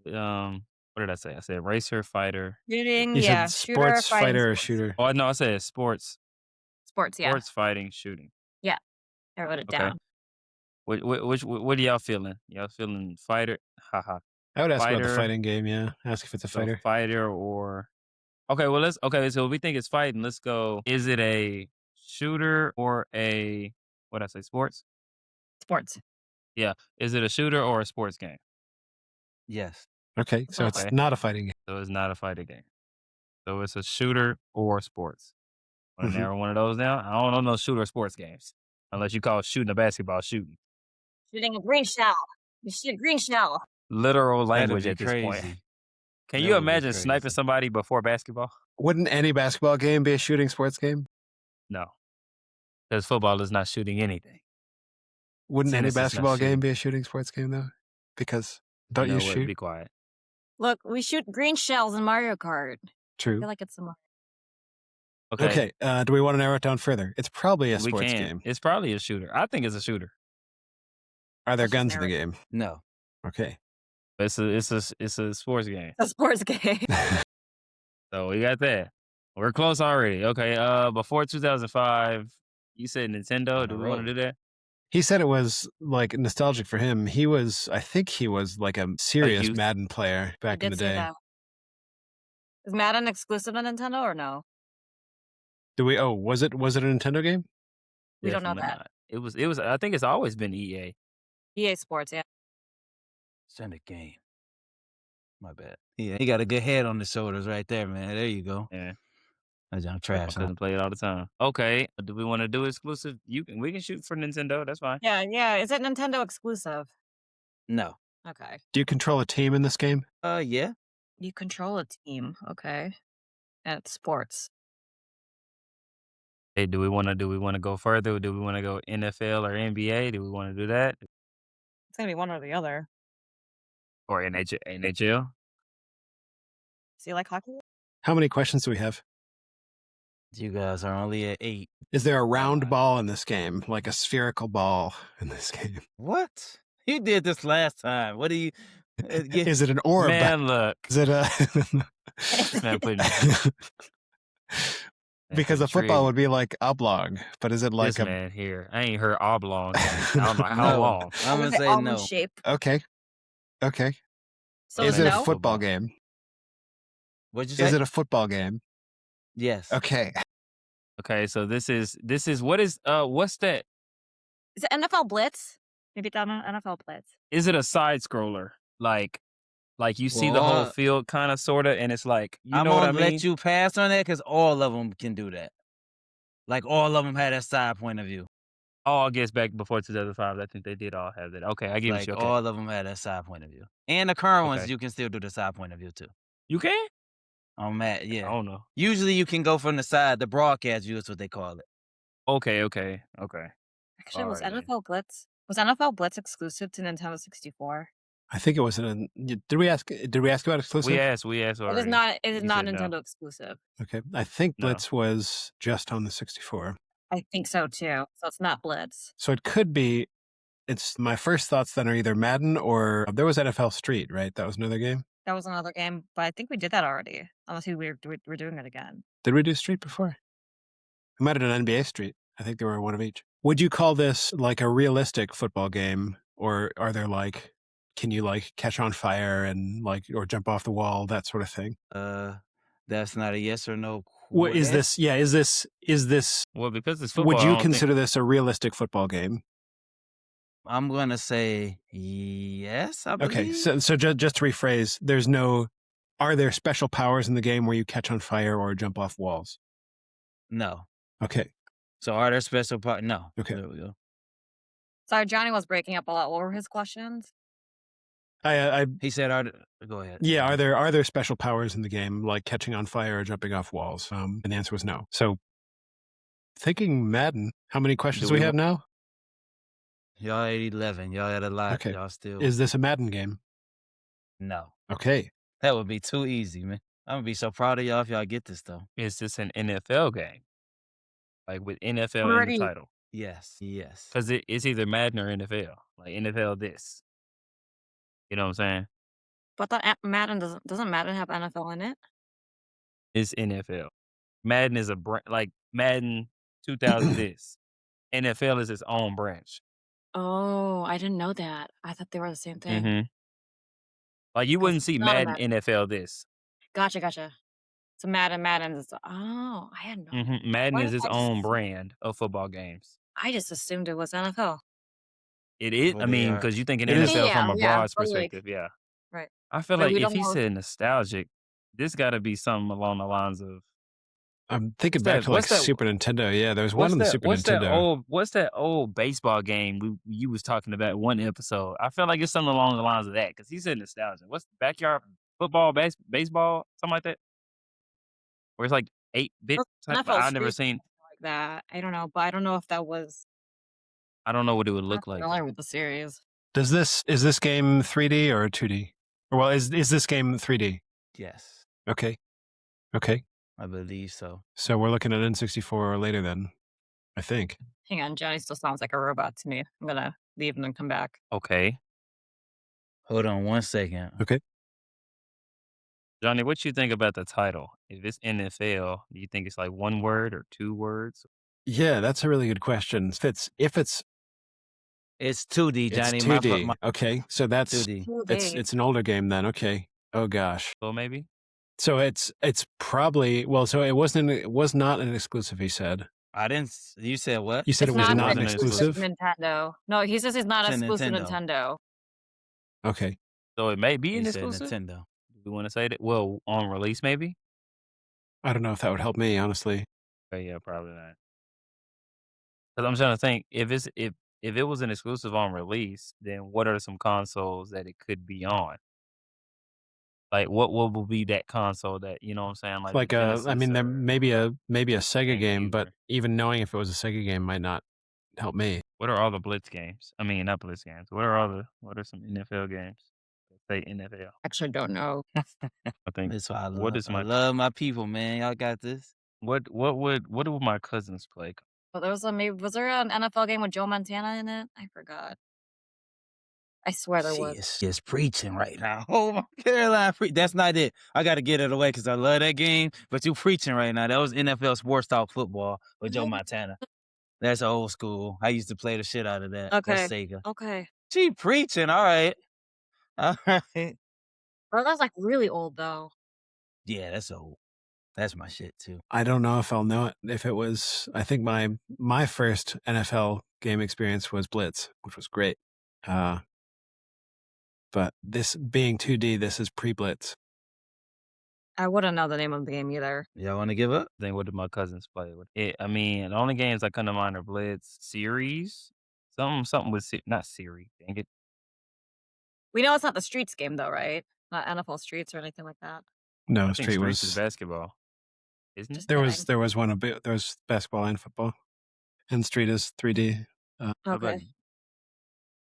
What What did I say? I said racer, fighter. Shooting, You yeah. said Shooter, sports, fighting, fighter, or sports. shooter. Oh no, I said sports. Sports, yeah. Sports, fighting, shooting. Yeah. I wrote it Okay. down. What are y'all feeling? Y'all feeling fighter? Haha. I would ask about the Fighter. fighting game. Yeah, ask if it's a So fighter. fighter or okay. Well, so if we think it's fighting, let's go. Is it a shooter or a what did I say? Sports. Sports. Yeah. Is it a shooter or a sports game? Yes. Okay, so it's Okay. not a fighting game. So it's not a fighting game. So it's a shooter or sports. Want Mhm. to narrow one of those down? I don't know no shooter or sports games unless you call shooting a basketball shooting. Shooting a green shell. You shoot a green shell. Literal That'd language be at this point. crazy. Can That you would be imagine sniping crazy. somebody before basketball? Wouldn't any basketball game be a shooting sports game? No, because football is not shooting anything. Wouldn't any Tennis is not basketball game shooting. be a shooting sports game though? Because don't You you know what? shoot? Be quiet. Look, we shoot green shells in Mario Kart. I True. feel like it's similar. Okay, Okay. Do we want to narrow it down further? It's probably a we sports can. game. It's probably a shooter. I think it's a shooter. Are there Let's just guns in the narrow it. game? No. Okay. It's a sports game. A sports game. So we got that. We're close already. Okay. Before 2005, you said Nintendo. On a Do we want to roll. do that? He said it was like nostalgic for him. I think he was like a serious youth. Madden player I back in did the say day. that. Is Madden exclusive to Nintendo or no? Was it a Nintendo game? We don't know Definitely that. not. It was. I think it's always been EA. EA Sports, yeah. Send a game. My bad. Yeah, he got a good head on his shoulders right there, man. There you go. Yeah. That junk My trash. Huh? cousin play it all the time. Okay. Do we want to do exclusive? We can shoot for Nintendo. That's fine. Yeah. Is it Nintendo exclusive? No. Okay. Do you control a team in this game? Yeah. You control a team. Okay. And it's sports. Hey, do we want to go further? Do we want to go NFL or NBA? Do we want to do that It's gonna be one or the other. or NHL? So you like hockey? How many questions do we have? You guys are only at 8. Is there a round God. ball in this game? Like a spherical ball in this game? What? You did this last time. What do you? Is it an orb? Man, look. Is it a This man putting because a football would be like oblong, but is it like this man here. I ain't heard oblong. I don't know how No. long. I'm Is gonna it say almond no. shape? Okay. So Is is it a no? football Football. game? What'd you say? Is it a football game? Yes. Okay. Okay, so this is what's that? Is it NFL Blitz? Maybe it's on NFL Blitz. Is it a side scroller? Like you see the whole Well, field kind of sorta and it's like, you I'm know what I gonna mean? let you pass on that because all of them can do that. Like all of them had that side point of view. Oh, I guess back before 2005, I think they did all have that. Okay, I give Like you. Okay. all of them had that side point of view. And the current ones, Okay. you can still do the side point of view too. You can? On Matt, I yeah. don't know. Usually you can go from the side. The broadcast view is what they call it. Okay. Actually, was Alright then. NFL Blitz? Was NFL Blitz exclusive to Nintendo 64? I think it was did we ask about exclusive? We asked It is already. not. It is You not said no. Nintendo exclusive. Okay. I think No. Blitz was just on the 64. I think so too. So it's not Blitz. So it could be it's my first thoughts then are either Madden or there was NFL Street, right? That was another game. That was another game, but I think we did that already. Unless we're doing it again. Did we do Street before? We might have done NBA Street. I think there were one of each. Would you call this like a realistic football game, or are there like, can you like catch on fire and like, or jump off the wall, that sort of thing? That's not a yes or no. What is this? Yeah, is this? Well, because it's football. Would I you don't think- consider this a realistic football game? I'm gonna say yes. I believe. Okay, so just to rephrase, are there special powers in the game where you catch on fire or jump off walls? No. Okay. So are there special part? No. Okay. There we go. Sorry, Johnny was breaking up a lot. What were his questions? He said, go ahead. Yeah, are there special powers in the game like catching on fire or jumping off walls? And the answer was no. So, thinking Madden, how many questions do we have now? Y'all at 11. Y'all at a lot. Okay. Y'all still. Is this a Madden game? No. Okay. That would be too easy, man. I'm gonna be so proud of y'all if y'all get this though. Is this an NFL game? Like with NFL in Already- the title? Yes. Because it's either Madden or NFL. Like NFL this. You know what I'm saying? But that Madden doesn't Madden have NFL in it? It's NFL. Madden is a like Madden 2000 this. NFL is its own branch. Oh, I didn't know that. I thought they were the same thing. Mm-hmm. Like you 'Cause wouldn't it's see not a Madden NFL this. Gotcha. So Madden is oh, I had no Mm-hmm. Madden why is did its I just own assume brand of football games. I just assumed it was NFL. It is. Well, I they mean, are. because you think in It is. NFL from a Yeah, broad but, like perspective, yeah. right. I feel But like we if don't he know said nostalgic, this got to be something along the lines of I'm thinking what's back that? to like What's that? Super Nintendo. Yeah, there's one What's on the that? Super Nintendo. What's that old baseball game you was talking about in one episode? I feel like it's something along the lines of that because he said nostalgia. What's backyard football, baseball, something like that? Where it's like 8-bit type. But NFL I've never Street seen. like that. I don't know, but I don't know if that was I don't know what it would I'm not look like. familiar with the series. Is this game 3D or 2D? Or well, is this game 3D? Yes, Okay. I believe so. So we're looking at N64 or later then, I think. Hang on, Johnny still sounds like a robot to me. I'm gonna leave and then come back. Okay, Hold on 1 second. Okay. Johnny, what you think about the title? If it's NFL, do you think it's like one word or 2 words? Yeah, that's a really good question. If it's It's 2D, it's Johnny. 2D. Okay. So that's 2D. it's an older game then. Okay. Oh gosh. So maybe. So it's probably so it was not an exclusive, he said. I didn't. You said what? You said It's it was not not an an exclusive exclusive? Nintendo. No, he says it's not It's a exclusive Nintendo. Nintendo. Okay. So it may be He an said exclusive. Nintendo. Do we want to say that? Well, on release, maybe. I don't know if that would help me, honestly. Okay, yeah, probably not. Because I'm trying to think if it was an exclusive on release, then what are some consoles that it could be on? Like what will be that console that you know what I'm saying? Like Like the Genesis I mean there or may be a Sega game, GameCube but or even knowing if it was a Sega game might not help me. what are all the Blitz games? I mean, not Blitz games. What are some NFL games? Say NFL. Actually don't know. I think That's why what is I my love my people, man. Y'all got this. what do my cousins play? But there was was there an NFL game with Joe Montana in it? I forgot. I swear there She was. is just preaching right now. Oh my Caroline, that's not it. I got to get it away because I love that game. But you preaching right now. That was NFL Sports Talk Football with Joe Montana. That's old school. I used to play the shit out of that. Okay. That's Sega. Okay. She preaching. All right. All right. Bro, that's like really old though. Yeah, that's old. That's my shit too. I don't know if I'll know it. If it was, I think my first NFL game experience was Blitz, which was great. But this being 2D, this is pre-Blitz. I wouldn't know the name of the game either. Y'all want to give up? Then what did my cousins play with? I mean, the only games that come to mind are Blitz series, something with not Siri. Dang it. We know it's not the Streets game though, right? Not NFL Streets or anything like that. No, I think Street Streets was is basketball, isn't it? Just there kidding. was one a bit. There was basketball and football, and Street is 3D. How about Okay.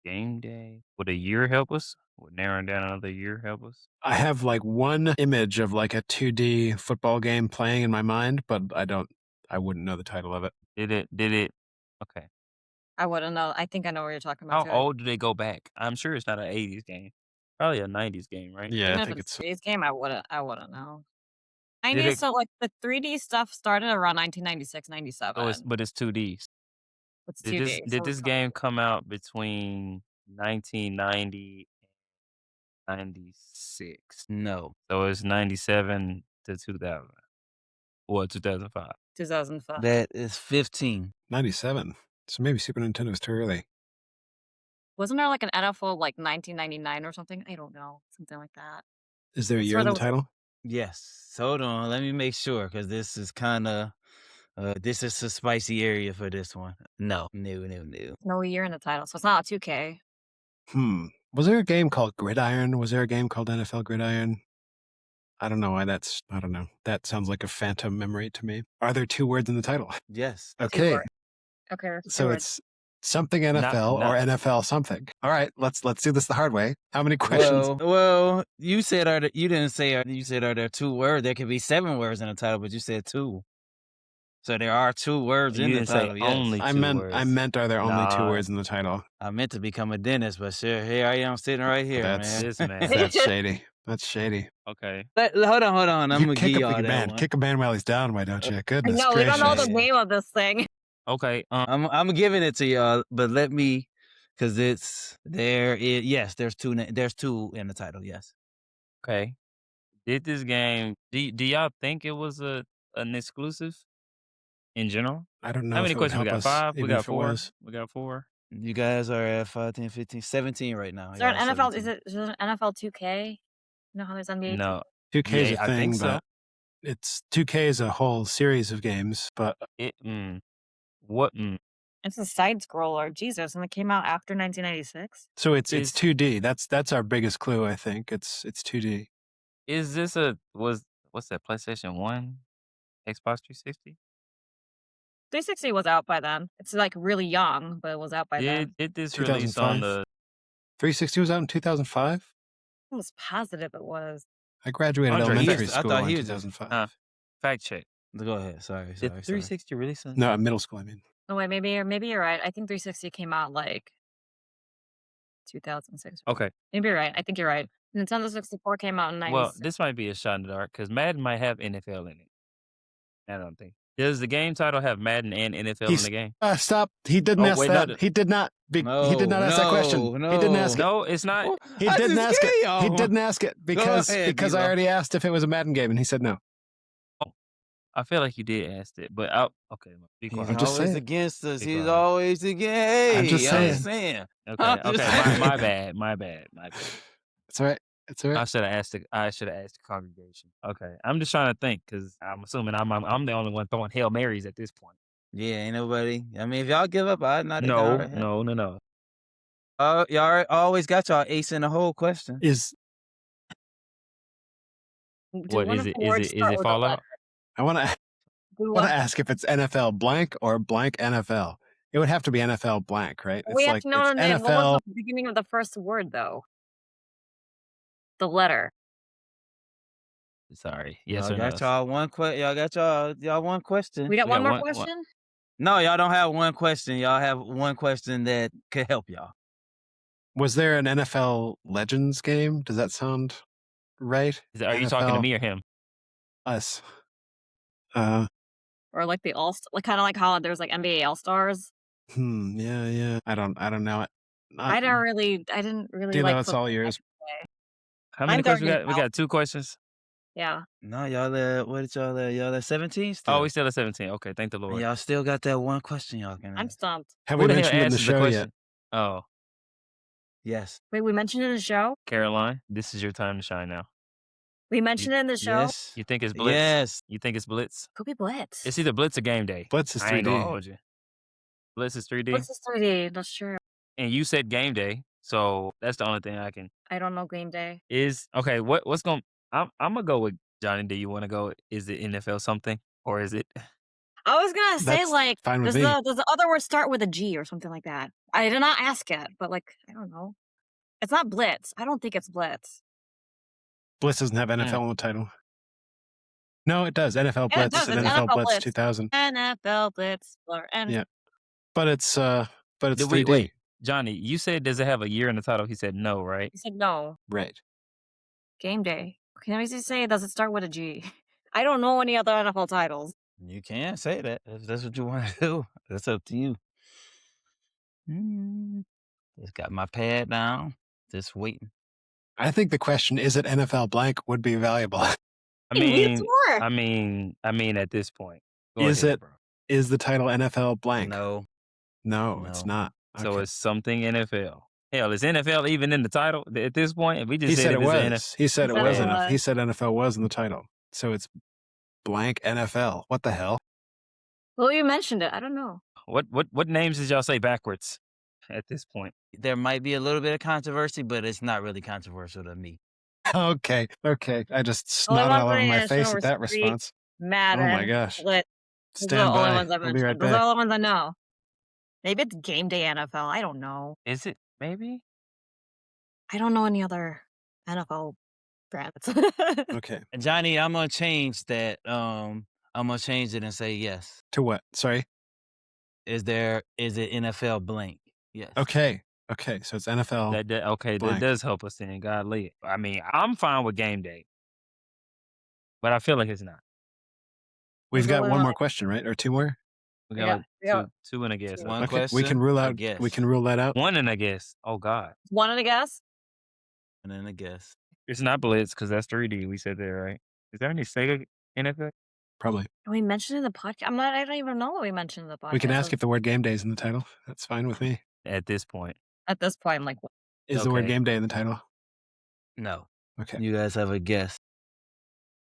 game day? Would a year help us? Would narrowing down another year help us? I have like one image of like a 2D football game playing in my mind, but I wouldn't know the title of it. Did it? Okay. I wouldn't know. I think I know what you're talking about. How old do they go back? I'm sure it's not an 80s game. Probably a 90s game, right? Yeah, Even I if think it's it's 3D's game, I wouldn't know. Did 90s, it- so like the 3D stuff started around 1996, 97. Oh, but it's 2D. It's Did 2D. this so did this it's game come out between 1990 and 96? No. So it's 97 to 2000. Or 2005. 2005. That is 15. 97. So maybe Super Nintendo was too early. Wasn't there like an NFL like 1999 or something? I don't know. Something like that. Is there a That's year where in the there was- title? Yes. Hold on. Let me make sure because this is kind of this is a spicy area for this one. No. No year in the title, so it's not a 2K. Was there a game called Gridiron? Was there a game called NFL Gridiron? I don't know why I don't know. That sounds like a phantom memory to me. Are there 2 words in the title? Yes. Okay. words. Okay. So it's something NFL Not- or NFL something. All right, let's do this the hard way. How many questions? Well, you said you didn't say you said are there 2 words? There could be 7 words in the title, but you said 2. So there are 2 words You in the didn't say title, yes. only I 2 meant words. are there only 2 Nah, words in the title? I meant to become a dentist, but sure, here I am sitting right here, That's man. this man. that's shady. That's shady. Okay. Hold on. I'm You gonna give kick y'all the that man. one. Kick a man while he's down, why don't you? Goodness No, we don't know the gracious. Yeah. name of this thing. Okay. I'm giving it to y'all, but let me, cause yes, there's 2 in the title, yes. Okay. Did this game? Do y'all think it was an exclusive in general? I don't know How if many it would questions we help got? us, 5. We even got if it 4. was. We got 4. You guys are at 5, 10, 15, 17 right now. Is there Y'all an at NFL? Is 17. it an NFL 2K? You know how there's NBA 2K? No. 2K is Yeah, a I think thing, so. but it's 2K is a whole series of games, but It. What? It's a side scroller. Jesus, and it came out after 1996. so it's Is 2D. That's our biggest clue, I think. It's 2D. is this what's that? PlayStation 1, Xbox 360? 360 was out by then. It's like really young, but it was out by then. Did this release 2005. on the? 360 was out in 2005. I was positive it was. I graduated Andre, elementary I school thought in he was just- 2005. Fact check. Go ahead. Sorry. Did 360 release on? No, middle school, I mean. No wait, maybe you're right. I think 360 came out like 2006. Okay. Maybe you're right. I think you're right. Nintendo 64 came out in 96. Well, this might be a shot in the dark because Madden might have NFL in it. I don't think. Does the game title have Madden and NFL in the game? Stop. He didn't Oh, ask wait, that. no, he did not. He did not ask that question. No, He didn't ask it. No, it's not. He I didn't just ask gave it. y'all He one. didn't ask it because ahead, I D-Lo. already asked if it was a Madden game, and he said no. I feel like you did ask it, but okay. Be He's quiet. I'm just always saying. against us. Be He's quiet. always against. I'm just I'm saying. Okay. I'm just Okay. saying. My bad. It's all right. It's all right. I should have asked the congregation. Okay. I'm just trying to think because I'm assuming I'm the only one throwing Hail Marys at this point. Yeah, ain't nobody. I mean, if y'all give up, I'd not. No. Y'all always got y'all ace in the hole question. Is What is it? Is it Fallout? I want to ask if it's NFL blank or blank NFL. It would have to be NFL blank, right? We It's have like to know it's the name. What NFL. was the beginning of the first word, though? The letter. Sorry. Yes Y'all or no? got y'all one question. Y'all one question. We got one got more one- question? No, y'all don't have one question. Y'all have one question that could help y'all. Was there an NFL Legends game? Does that sound right? Are you talking to NFL me or him? Us. Or like the like kind of like how there's like NBA All Stars. Yeah. I don't know it. I didn't really D-Lo, like it's all yours. How many Mine's questions we already got? We got 2 questions. Yeah. No, y'all what did y'all y'all at 17 still? Oh, we still at 17. Okay, thank the And Lord. y'all still got that one question y'all can I'm ask. stumped. Have Who we the hell mentioned it in the answers the show question? yet? Oh, Yes. Wait, we mentioned it in the show? Caroline, this is your time to shine now. We mentioned it in the show? Yes. You think it's Blitz? Yes. You think it's Blitz? Could be Blitz. It's either Blitz or Game Day. Blitz is I ain't gonna 3D. hold you. Blitz is 3D, Blitz is 3D. That's true. and you said Game Day, so that's the only thing I can. I don't know Game Day. Is okay. What's going? I'm gonna go with Johnny. Do you want to go? Is it NFL something or is it? I was gonna say That's like fine with does me. the other word start with a G or something like that? I did not ask it, but like I don't know. It's not Blitz. I don't think it's Blitz. Blitz doesn't have NFL in the title. No, it does. NFL Yeah, it Blitz does. and It's NFL NFL Blitz Blitz. 2000. NFL Blitz and Yeah. But it's 3D. Wait, Johnny, you said does it have a year in the title? He said no, right? he said no. Right. Game Day. Can I just say does it start with a G? I don't know any other NFL titles. You can say that if that's what you want to do. That's up to you. Just got my pad down. Just waiting. I think the question, is it NFL blank, would be valuable. I Need some more. mean, at this point, go Is ahead, it bro. Is the title NFL blank? No. No, it's No. not. So Okay. it's something NFL. Hell, is NFL even in the title at this point? If we just He said it it's a was. He said it He said was. it was. He said NFL was in the title. So it's blank NFL. What the hell? Well, you mentioned it. I don't know. What names did y'all say backwards at this point? There might be a little bit of controversy, but it's not really controversial to me. Okay. I just Only snotted ones all over I my know face were at that Street, response. Madden. Oh my gosh. Blitz. Those are Stand the only by. ones I I'll be mentioned. right Those are back. the only ones I know. Maybe it's Game Day NFL. I don't know. Is it maybe? I don't know any other NFL brands. Okay. Johnny, I'm gonna change that. I'm gonna change it and say yes. To what? Sorry. Is it NFL blank? Yes. Okay. So it's NFL. Okay, that blank. does help us then. Godly. I mean, I'm fine with game day, but I feel like it's not. We've got one more Literally. question, right? Or two more? We Yeah, got like yeah. two and a guess. Two. One Okay. question. We can rule or out. guess. We can rule that out. One and a guess. Oh God, One and a guess. And then a guess. it's not Blitz because that's 3D. We said that, right? Is there any Sega NFL? Probably. We mentioned in the podcast. I don't even know what we mentioned in the podcast. We can ask if the word game day is in the title. That's fine with me. At this point, At this point, I'm like, what? Is the word Okay. game day in the title? No. Okay. You guys have a guess.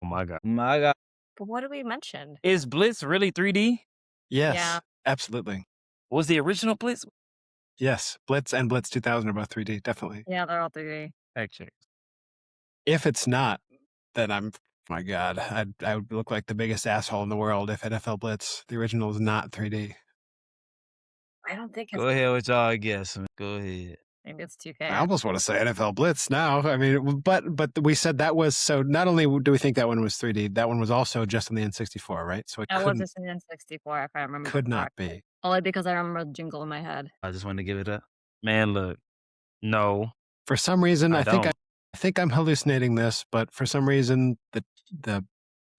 oh my God, My God. But what did we mention? is Blitz really 3D? Yes. Yeah. Absolutely. Was the original Blitz? Yes. Blitz and Blitz 2000 are both 3D. Definitely. Yeah, they're all 3D. Actually, If it's not, then my God, I would look like the biggest asshole in the world if NFL Blitz, the original, is not 3D. I don't think it's. Go ahead with y'all guess. Go ahead. Maybe it's 2K. I almost want to say NFL Blitz now. I mean, but we said that was, so not only do we think that one was 3D, that one was also just on the N64, right? So it That was couldn't, just an N64, if I remember. could not correctly. be. Only because I remember the jingle in my head. I just wanted to give it up. man, look, no, For some reason, I I think don't. I think I'm hallucinating this, but for some reason, the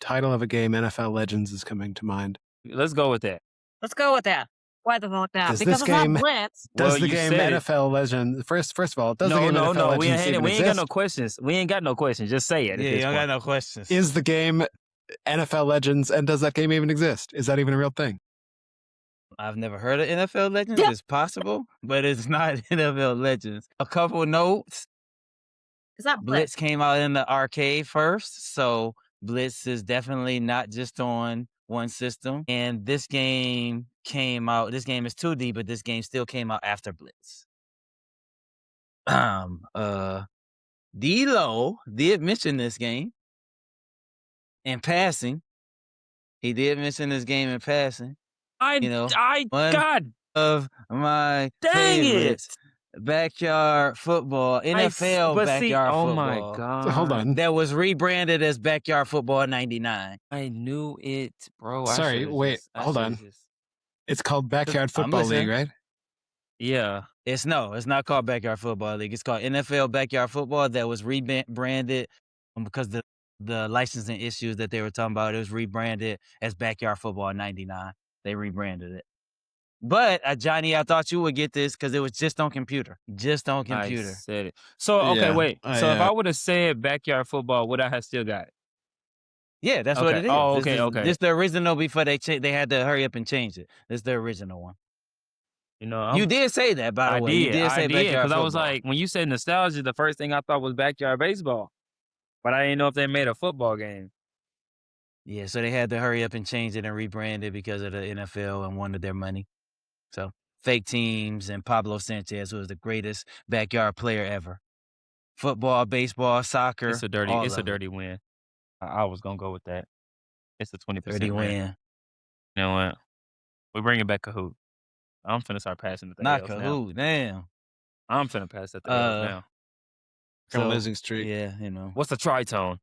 title of a game, NFL Legends, is coming to mind. Let's go with that. Let's go with that. Why the fuck not? Does Because this it's game- not Blitz. Does Well, the you game said it. NFL Legends first of all? Does the No, game no, NFL no. We Legends ain't, even we ain't got exist? no questions. We ain't got no questions. Just say it. At Yeah, you this don't point. got no questions. Is the game NFL Legends, and does that game even exist? Is that even a real thing? I've never heard of NFL Legends. Yeah. It's possible, but it's not NFL Legends. A couple notes. It's not Blitz came out in the arcade first, so Blitz is definitely not just on one system. And this game came out. This game is 2D, but this game still came out after Blitz. D-Lo did mention this game in passing. He did mention this game in passing. You know, one God of my dang favorites. it. Backyard football, NFL but backyard see, oh football. my God. So hold on. That was rebranded as Backyard Football 99. I knew it, bro. Sorry, wait, hold on. It's called Backyard I'm Football League, listening. right? Yeah. It's not called Backyard Football League. It's called NFL Backyard Football. That was rebranded because the licensing issues that they were talking about. It was rebranded as Backyard Football 99. They rebranded it. But Johnny, I thought you would get this because it was just on computer. Just on computer. I said it. So, okay, Yeah, wait. I, So if I would have said backyard football, would I have still got it? Yeah, that's what Okay. it is. Oh, This okay, is- okay. This the original before they had to hurry up and change it. This is the original one. You know, You did say that, by the I way. You did. did say I did. Backyard Because I was Football. like, when you said nostalgia, the first thing I thought was backyard baseball. But I didn't know if they made a football game. Yeah, so they had to hurry up and change it and rebrand it because of the NFL and wanted their money. So fake teams and Pablo Sanchez, who was the greatest backyard player ever. Football, baseball, soccer. It's a dirty all of them. win. I was gonna go with that. It's a 20% 30 win. You know what? We bring it back Kahoot. I'm finna start passing it to Not L's now. Kahoot, damn. I'm finna pass it to L's now. From So, losing streak. Yeah, you know. What's the tritone?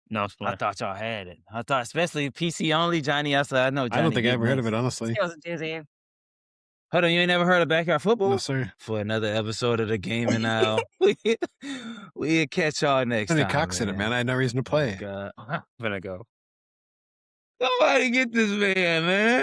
No, I'm just I playing. thought y'all had it. I thought, especially PC only, Johnny. I said, I know Johnny. I don't think I get ever heard of next. it, honestly. It was a doozy. Hold on, you ain't never heard of backyard football? No, sir. For another episode of the Gaming Now. We'll catch y'all next Tony time. Cox in it, man. I had no reason to play. God. I'm finna go. Somebody get this man, man.